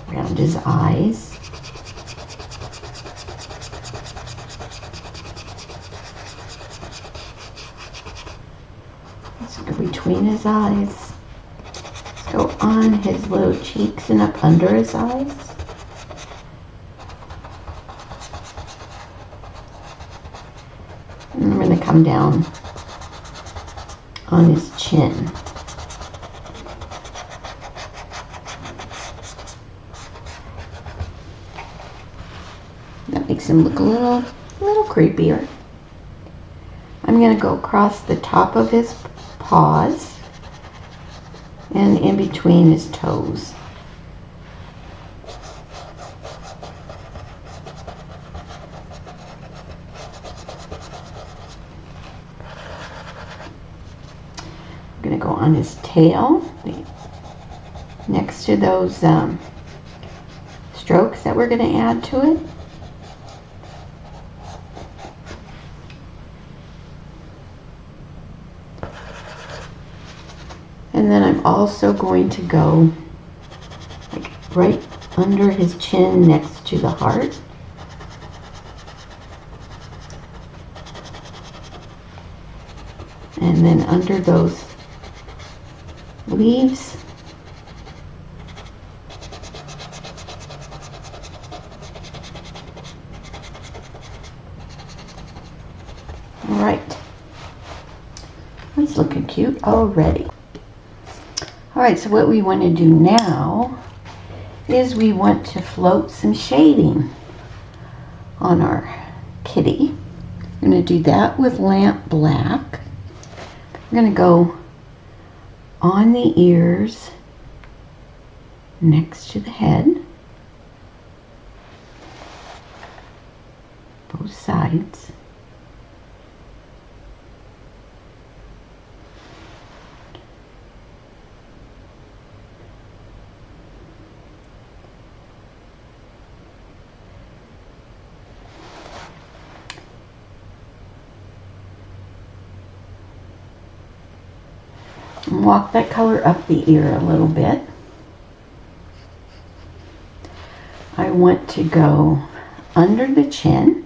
[SPEAKER 1] Around his eyes. Let's go between his eyes. Let's go on his little cheeks and up under his eyes. And I'm going to come down on his chin. makes him look a little creepier. I'm going to go across the top of his paws and in between his toes. I'm going to go on his tail next to those strokes that we're going to add to it. And then I'm also going to go like right under his chin next to the heart. And then under those leaves. All right. He's looking cute already. All right, so what we want to do now is we want to float some shading on our kitty. We're going to do that with lamp black. We're going to go on the ears next to the head, both sides. And walk that color up the ear a little bit. I want to go under the chin.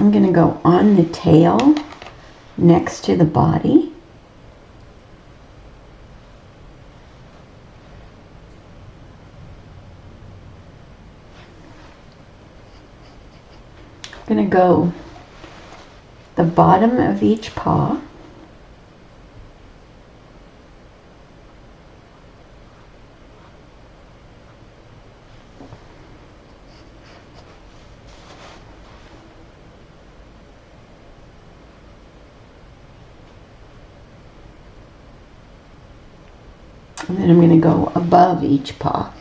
[SPEAKER 1] I'm going to go on the tail next to the body. I'm going to go the bottom of each paw. And then I'm going to go above each paw.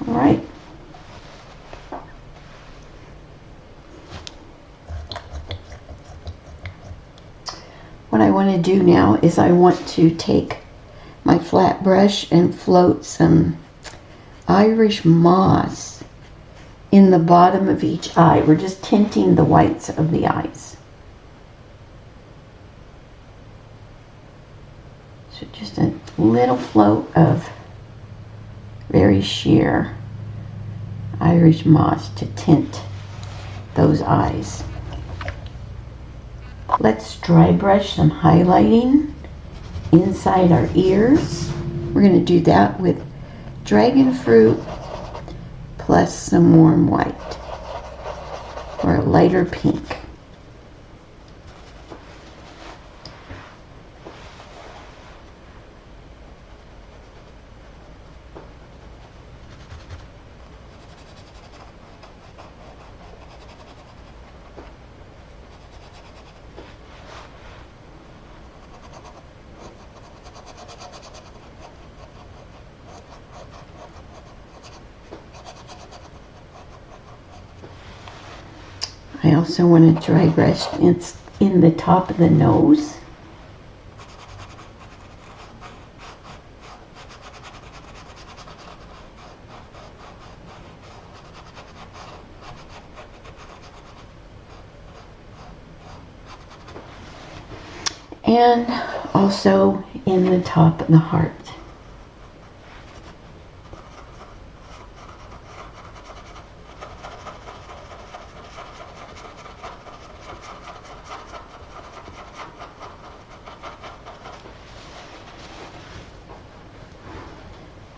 [SPEAKER 1] All right. What I want to do now is I want to take my flat brush and float some Irish moss in the bottom of each eye. We're just tinting the whites of the eyes. So just a little float of very sheer Irish moss to tint those eyes. Let's dry brush some highlighting inside our ears. We're going to do that with dragon fruit plus some warm white or a lighter pink. I also want to dry brush in the top of the nose. and also in the top of the heart.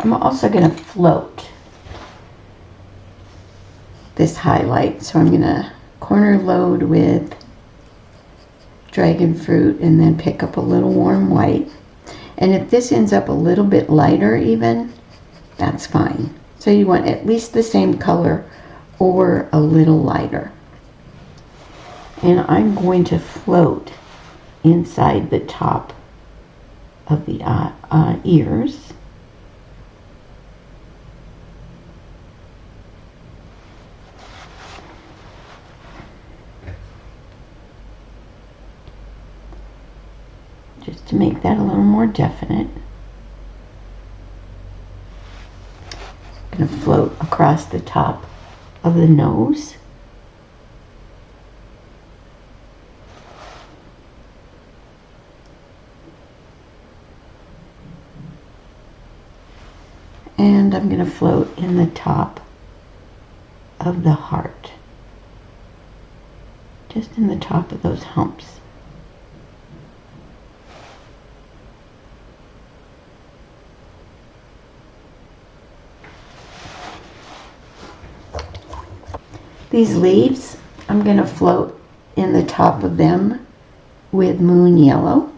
[SPEAKER 1] I'm also going to float this highlight, so I'm going to corner load with dragon fruit and then pick up a little warm white. And if this ends up a little bit lighter even, that's fine. So you want at least the same color or a little lighter. And I'm going to float inside the top of the ears. Just to make that a little more definite. I'm going to float across the top of the nose. And I'm going to float in the top of the heart. Just in the top of those humps. These leaves, I'm going to float in the top of them with moon yellow.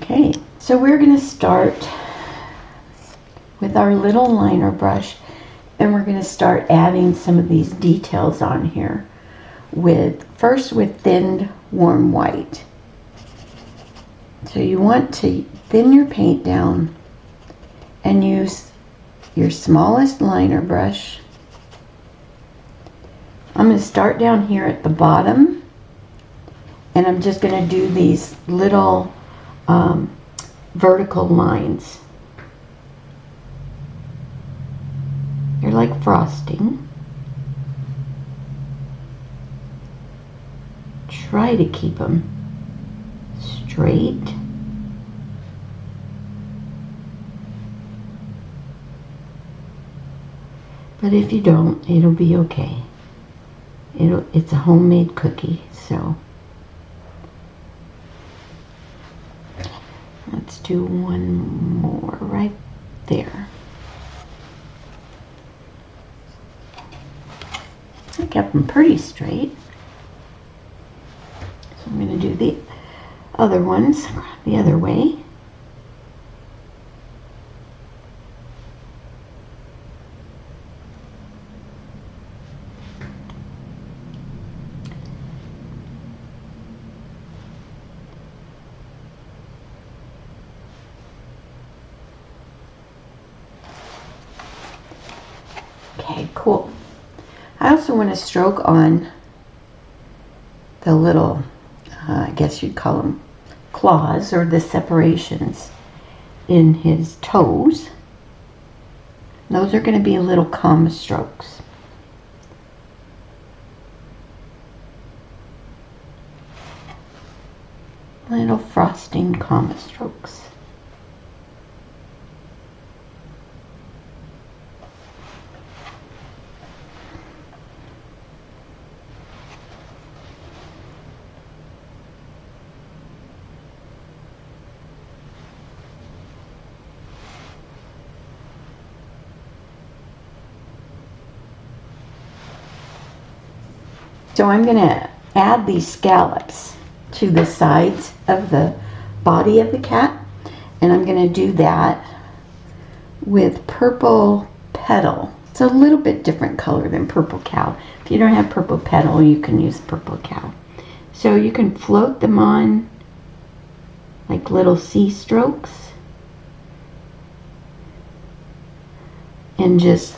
[SPEAKER 1] Okay, so we're going to start with our little liner brush, and we're going to start adding some of these details on here first with thinned warm white. So you want to thin your paint down and use your smallest liner brush. I'm going to start down here at the bottom, and I'm just going to do these little vertical lines. They're like frosting. Try to keep them straight. But if you don't, it'll be okay. It's a homemade cookie, so let's do one more right there. I kept them pretty straight. So I'm going to do the other ones the other way. Okay, cool. I also want to stroke on the little, I guess you'd call them claws, or the separations in his toes. Those are going to be little comma strokes. Little frosting comma strokes. So I'm going to add these scallops to the sides of the body of the cat, and I'm going to do that with purple petal. It's a little bit different color than purple cow. If you don't have purple petal, you can use purple cow. So you can float them on like little C strokes. and just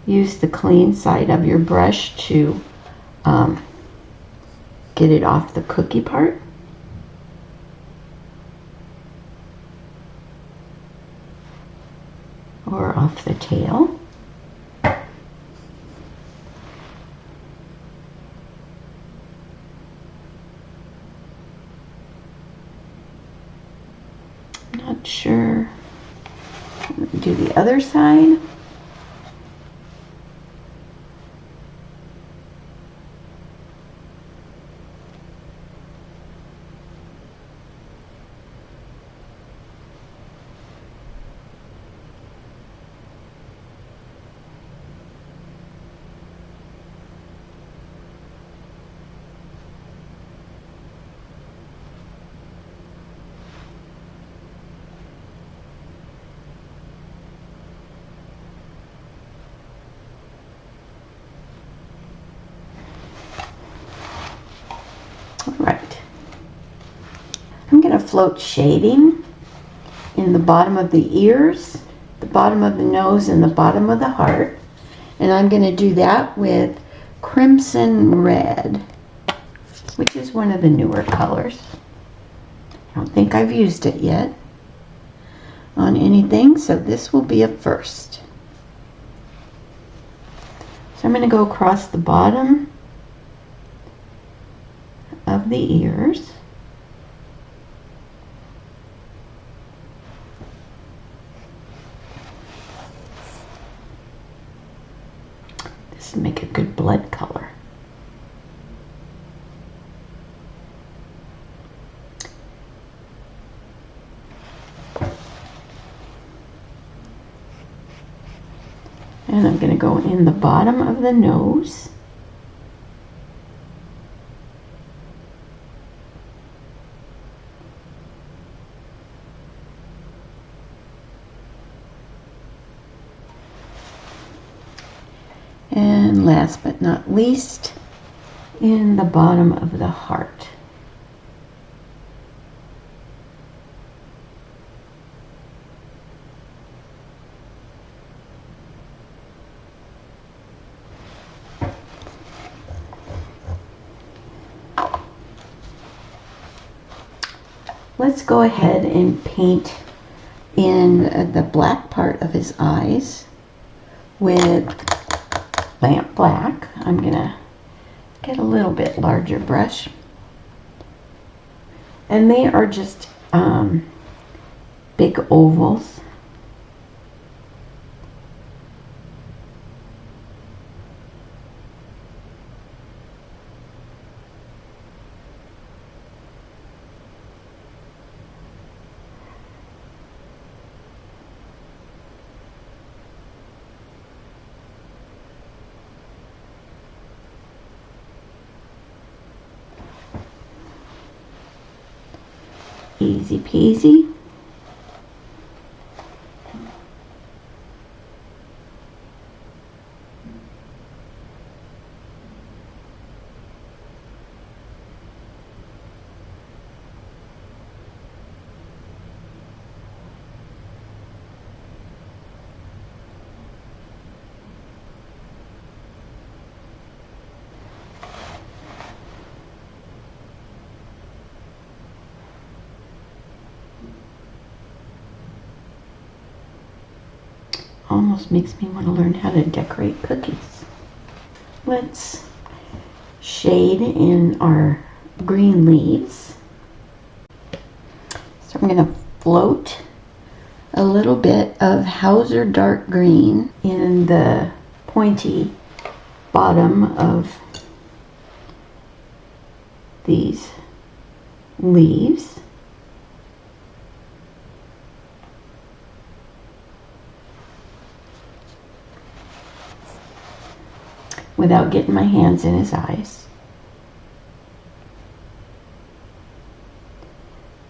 [SPEAKER 1] use the clean side of your brush to get it off the cookie part. Or off the tail. Not sure. Do the other side. Right. I'm going to float shading in the bottom of the ears, the bottom of the nose, and the bottom of the heart. And I'm going to do that with Crimson Red, which is one of the newer colors. I don't think I've used it yet on anything, so this will be a first. So I'm going to go across the bottom of the ears. This will make a good blood color. And I'm going to go in the bottom of the nose. And last but not least, in the bottom of the heart. Let's go ahead and paint in the black part of his eyes with Lamp Black. I'm going to get a little bit larger brush. And they are just big ovals. Easy peasy. Almost makes me want to learn how to decorate cookies. Let's shade in our green leaves. So I'm going to float a little bit of Hauser dark green in the pointy bottom of these leaves. Without getting my hands in his eyes.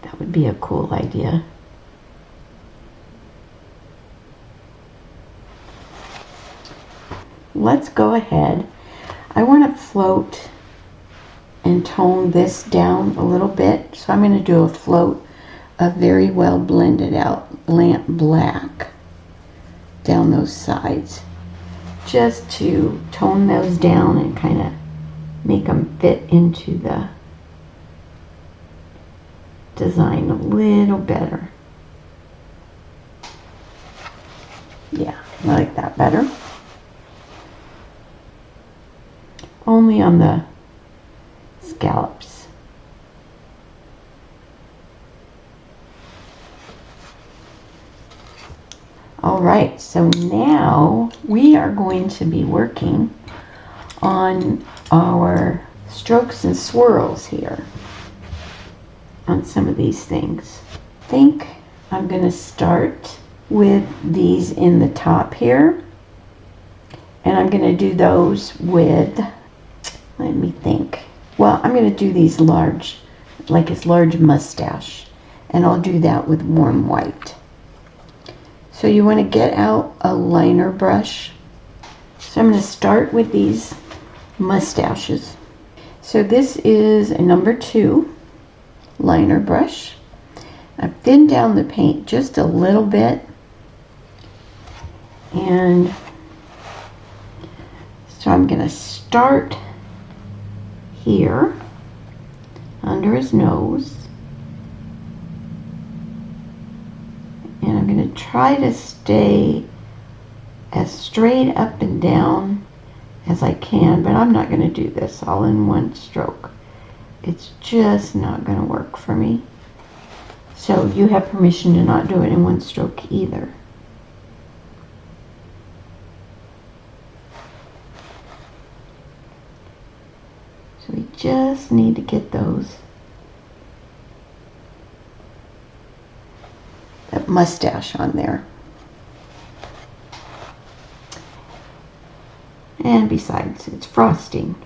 [SPEAKER 1] That would be a cool idea. Let's go ahead. I want to float and tone this down a little bit. So I'm going to do a float of very well blended out Lamp Black down those sides, just to tone those down and kind of make them fit into the design a little better. Yeah, I like that better. Only on the scallops. All right, so now we are going to be working on our strokes and swirls here on some of these things. I think I'm going to start with these in the top here, and I'm going to do those with, let me think, well, I'm going to do these large, like his large mustache, and I'll do that with warm white. So you want to get out a liner brush. So I'm going to start with these mustaches. So this is a number 2 liner brush. I've thinned down the paint just a little bit, and so I'm going to start here under his nose, and I'm going to try to stay as straight up and down as I can, but I'm not going to do this all in one stroke. It's just not going to work for me. So you have permission to not do it in one stroke either. So we just need to get that mustache on there. And besides, it's frosting.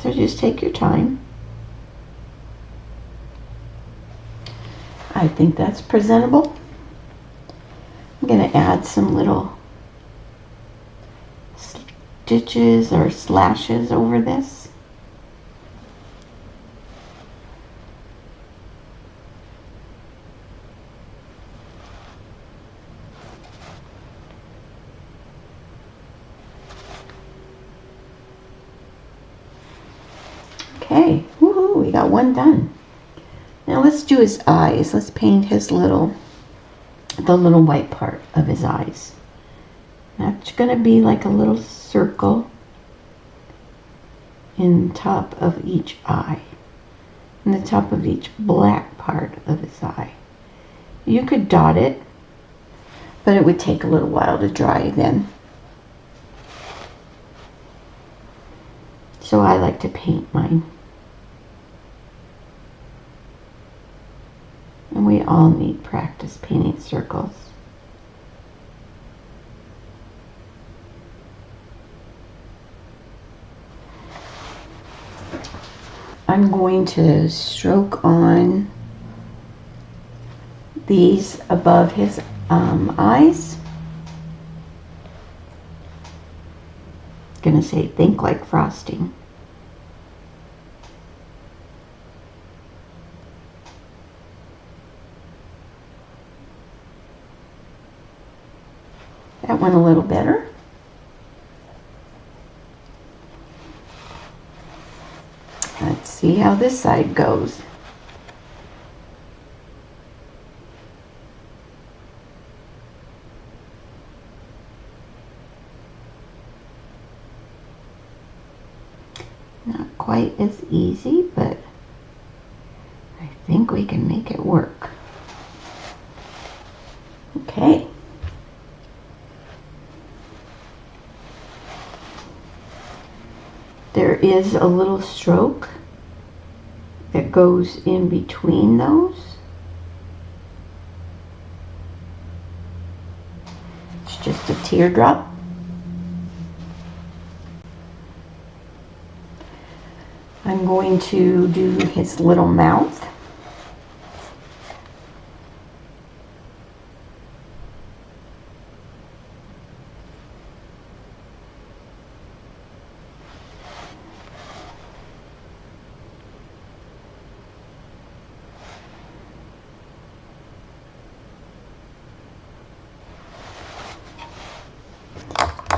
[SPEAKER 1] So just take your time. I think that's presentable. I'm going to add some little stitches or slashes over this. Okay, woohoo, we got one done. Now let's do his eyes. Let's paint the little white part of his eyes. That's going to be like a little circle in top of each eye, in the top of each black part of his eye. You could dot it, but it would take a little while to dry then. So I like to paint mine. And we all need practice painting circles. I'm going to stroke on these above his eyes. I'm going to say, think like frosting. That went a little better. Let's see how this side goes. Not quite as easy, but I think we can make it work. Okay. There is a little stroke that goes in between those. It's just a teardrop. I'm going to do his little mouth.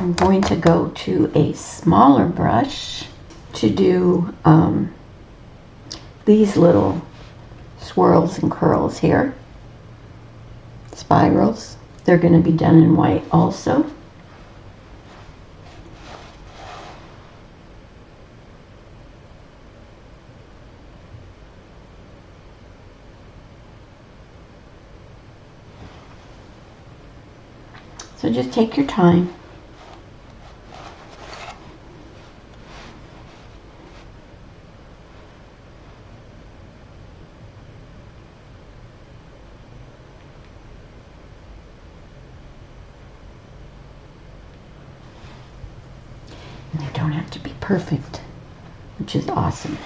[SPEAKER 1] I'm going to go to a smaller brush to do these little swirls and curls here, spirals. They're going to be done in white also. So just take your time. And they don't have to be perfect, which is awesome.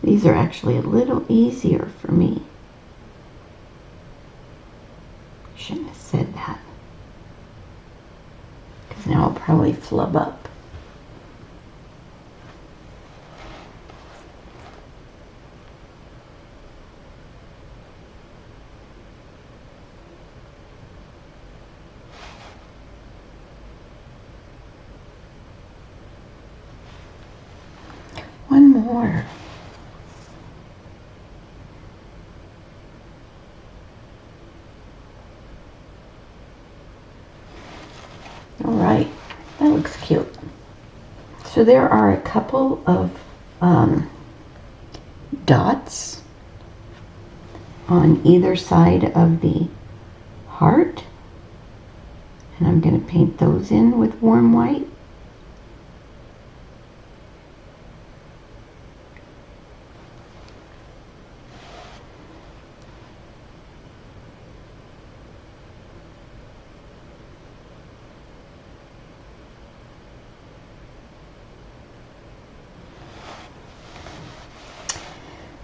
[SPEAKER 1] These are actually a little easier for me. Shouldn't have said that, because now I'll probably flub up. One more. All right, that looks cute. So there are a couple of dots on either side of the heart, and I'm going to paint those in with warm white.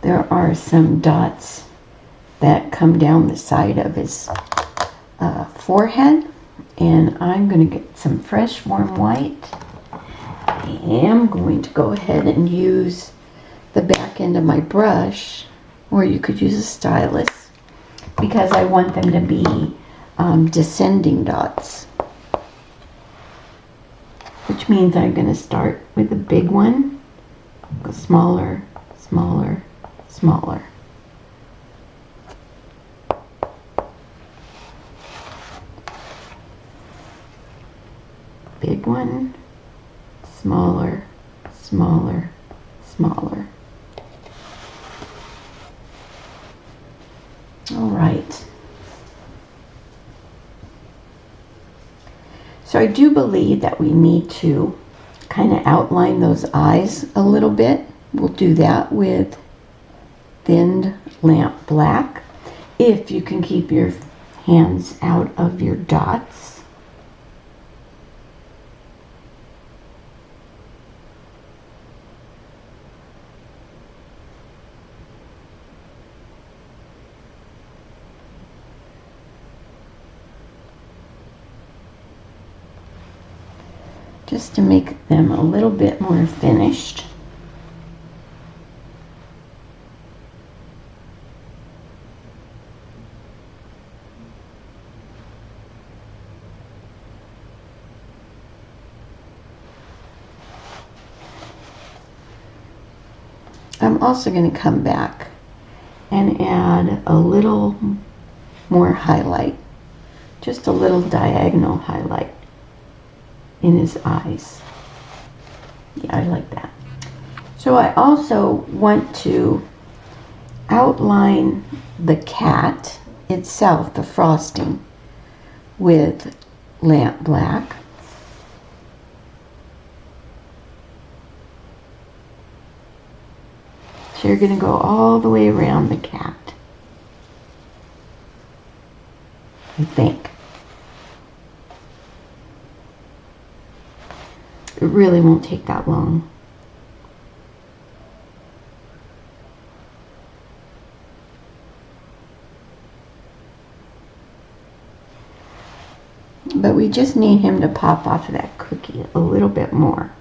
[SPEAKER 1] There are some dots that come down the side of his forehead, and I'm going to get some fresh warm white. I am going to go ahead and use the back end of my brush, or you could use a stylus, because I want them to be descending dots, which means I'm going to start with a big one, go smaller, smaller, smaller. Big one, smaller, smaller, smaller. All right. So I do believe that we need to kind of outline those eyes a little bit. We'll do that with thinned lamp black, if you can keep your hands out of your dots. Just to make them a little bit more finished. I'm also going to come back and add a little more highlight, just a little diagonal highlight in his eyes. Yeah, I like that. So I also want to outline the cat itself, the frosting, with lamp black. So you're going to go all the way around the cat. I think. It really won't take that long. But we just need him to pop off of that cookie a little bit more.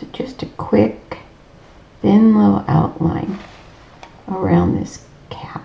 [SPEAKER 1] So just a quick, thin little outline around this cat.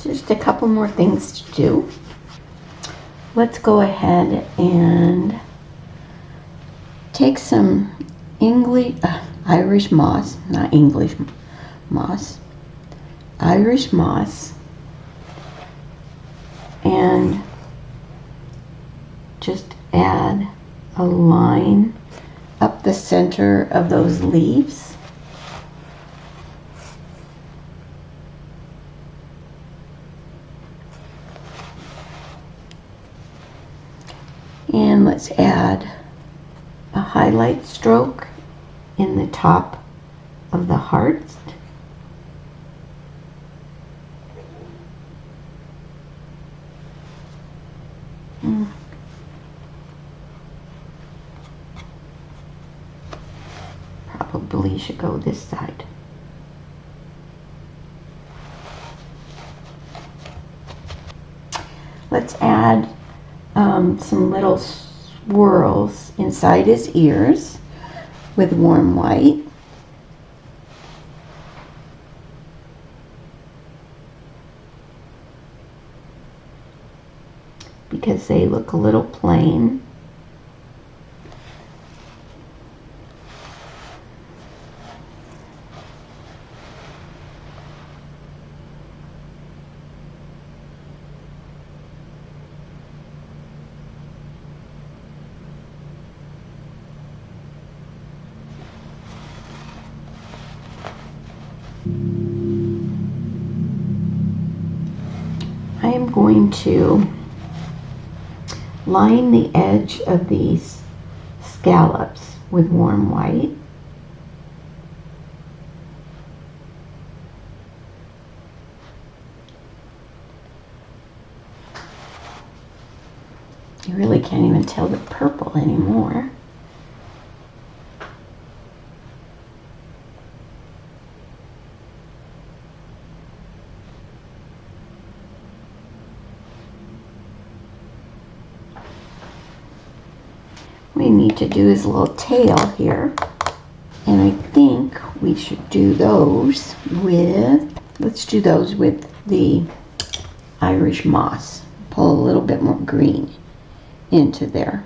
[SPEAKER 1] Just a couple more things to do. Let's go ahead and take some Irish moss, not English moss, Irish moss, and just add a line up the center of those leaves. And let's add a highlight stroke in the top of the heart. Probably should go this side. Let's add some little swirls inside his ears with warm white. Because they look a little plain. I am going to line the edge of these scallops with warm white. You really can't even tell the purple anymore. We need to do his little tail here, and I think we should do those with, let's do those with the Irish moss. Pull a little bit more green into there.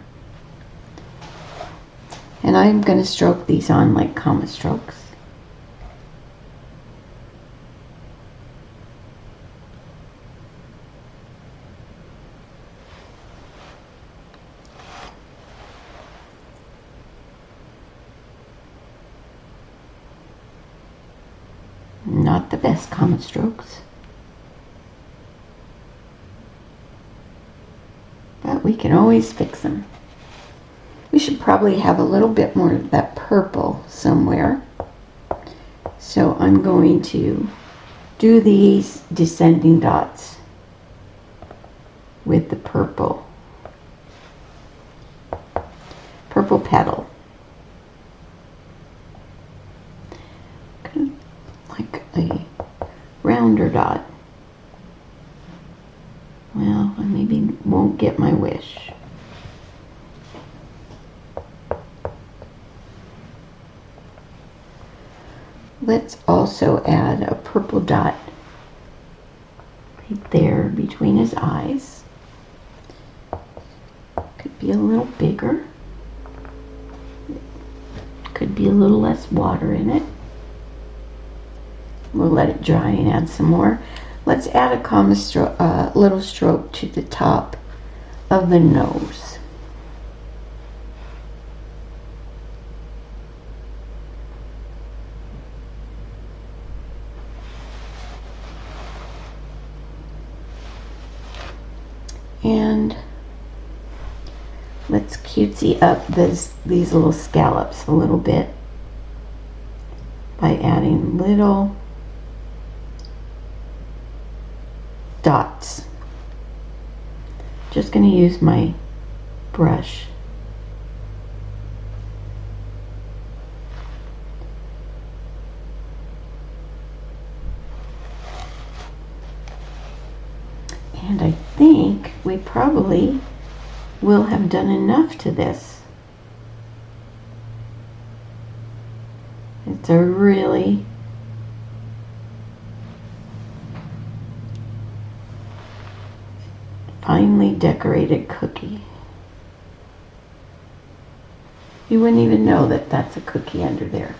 [SPEAKER 1] And I'm going to stroke these on like comma strokes. Not the best comma strokes, but we can always fix them. We should probably have a little bit more of that purple somewhere. So I'm going to do these descending dots with the purple petal. Kind of like a rounder dot. Well, I maybe won't get my wish. Let's also add a purple dot right there between his eyes. Could be a little bigger. Could be a little less water in it. We'll let it dry and add some more. Let's add a little stroke to the top of the nose. And let's cutesy up these little scallops a little bit by adding little dots. Just going to use my brush. And I think we probably will have done enough to this. It's a really finely decorated cookie. You wouldn't even know that that's a cookie under there.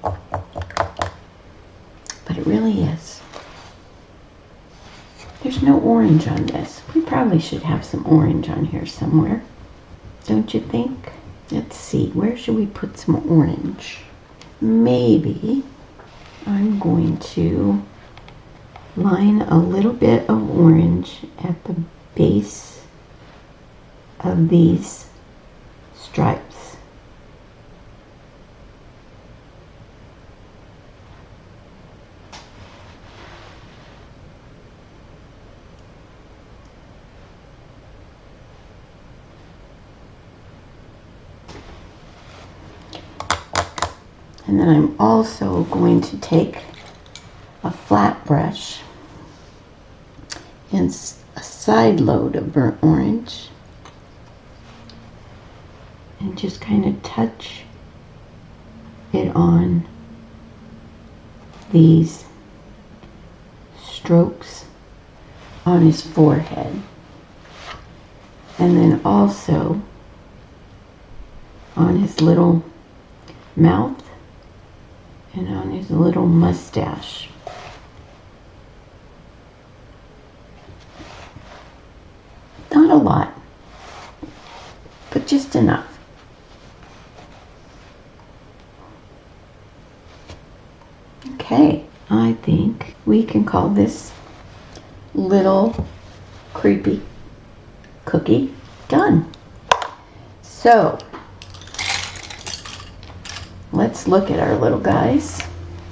[SPEAKER 1] But it really is. There's no orange on this. We probably should have some orange on here somewhere. Don't you think? Let's see. Where should we put some orange? Maybe I'm going to line a little bit of orange at the base of these stripes. And then I'm also going to take a flat brush and a side load of burnt orange and just kind of touch it on these strokes on his forehead, and then also on his little mouth and on his little mustache. Not a lot, but just enough. Okay, I think we can call this little creepy cookie done. So, let's look at our little guys.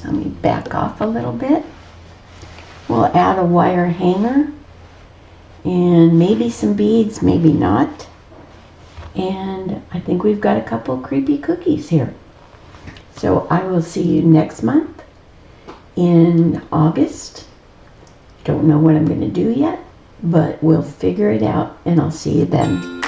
[SPEAKER 1] Let me back off a little bit. We'll add a wire hanger and maybe some beads, maybe not. And I think we've got a couple creepy cookies here. So I will see you next month in August. Don't know what I'm going to do yet, but we'll figure it out and I'll see you then.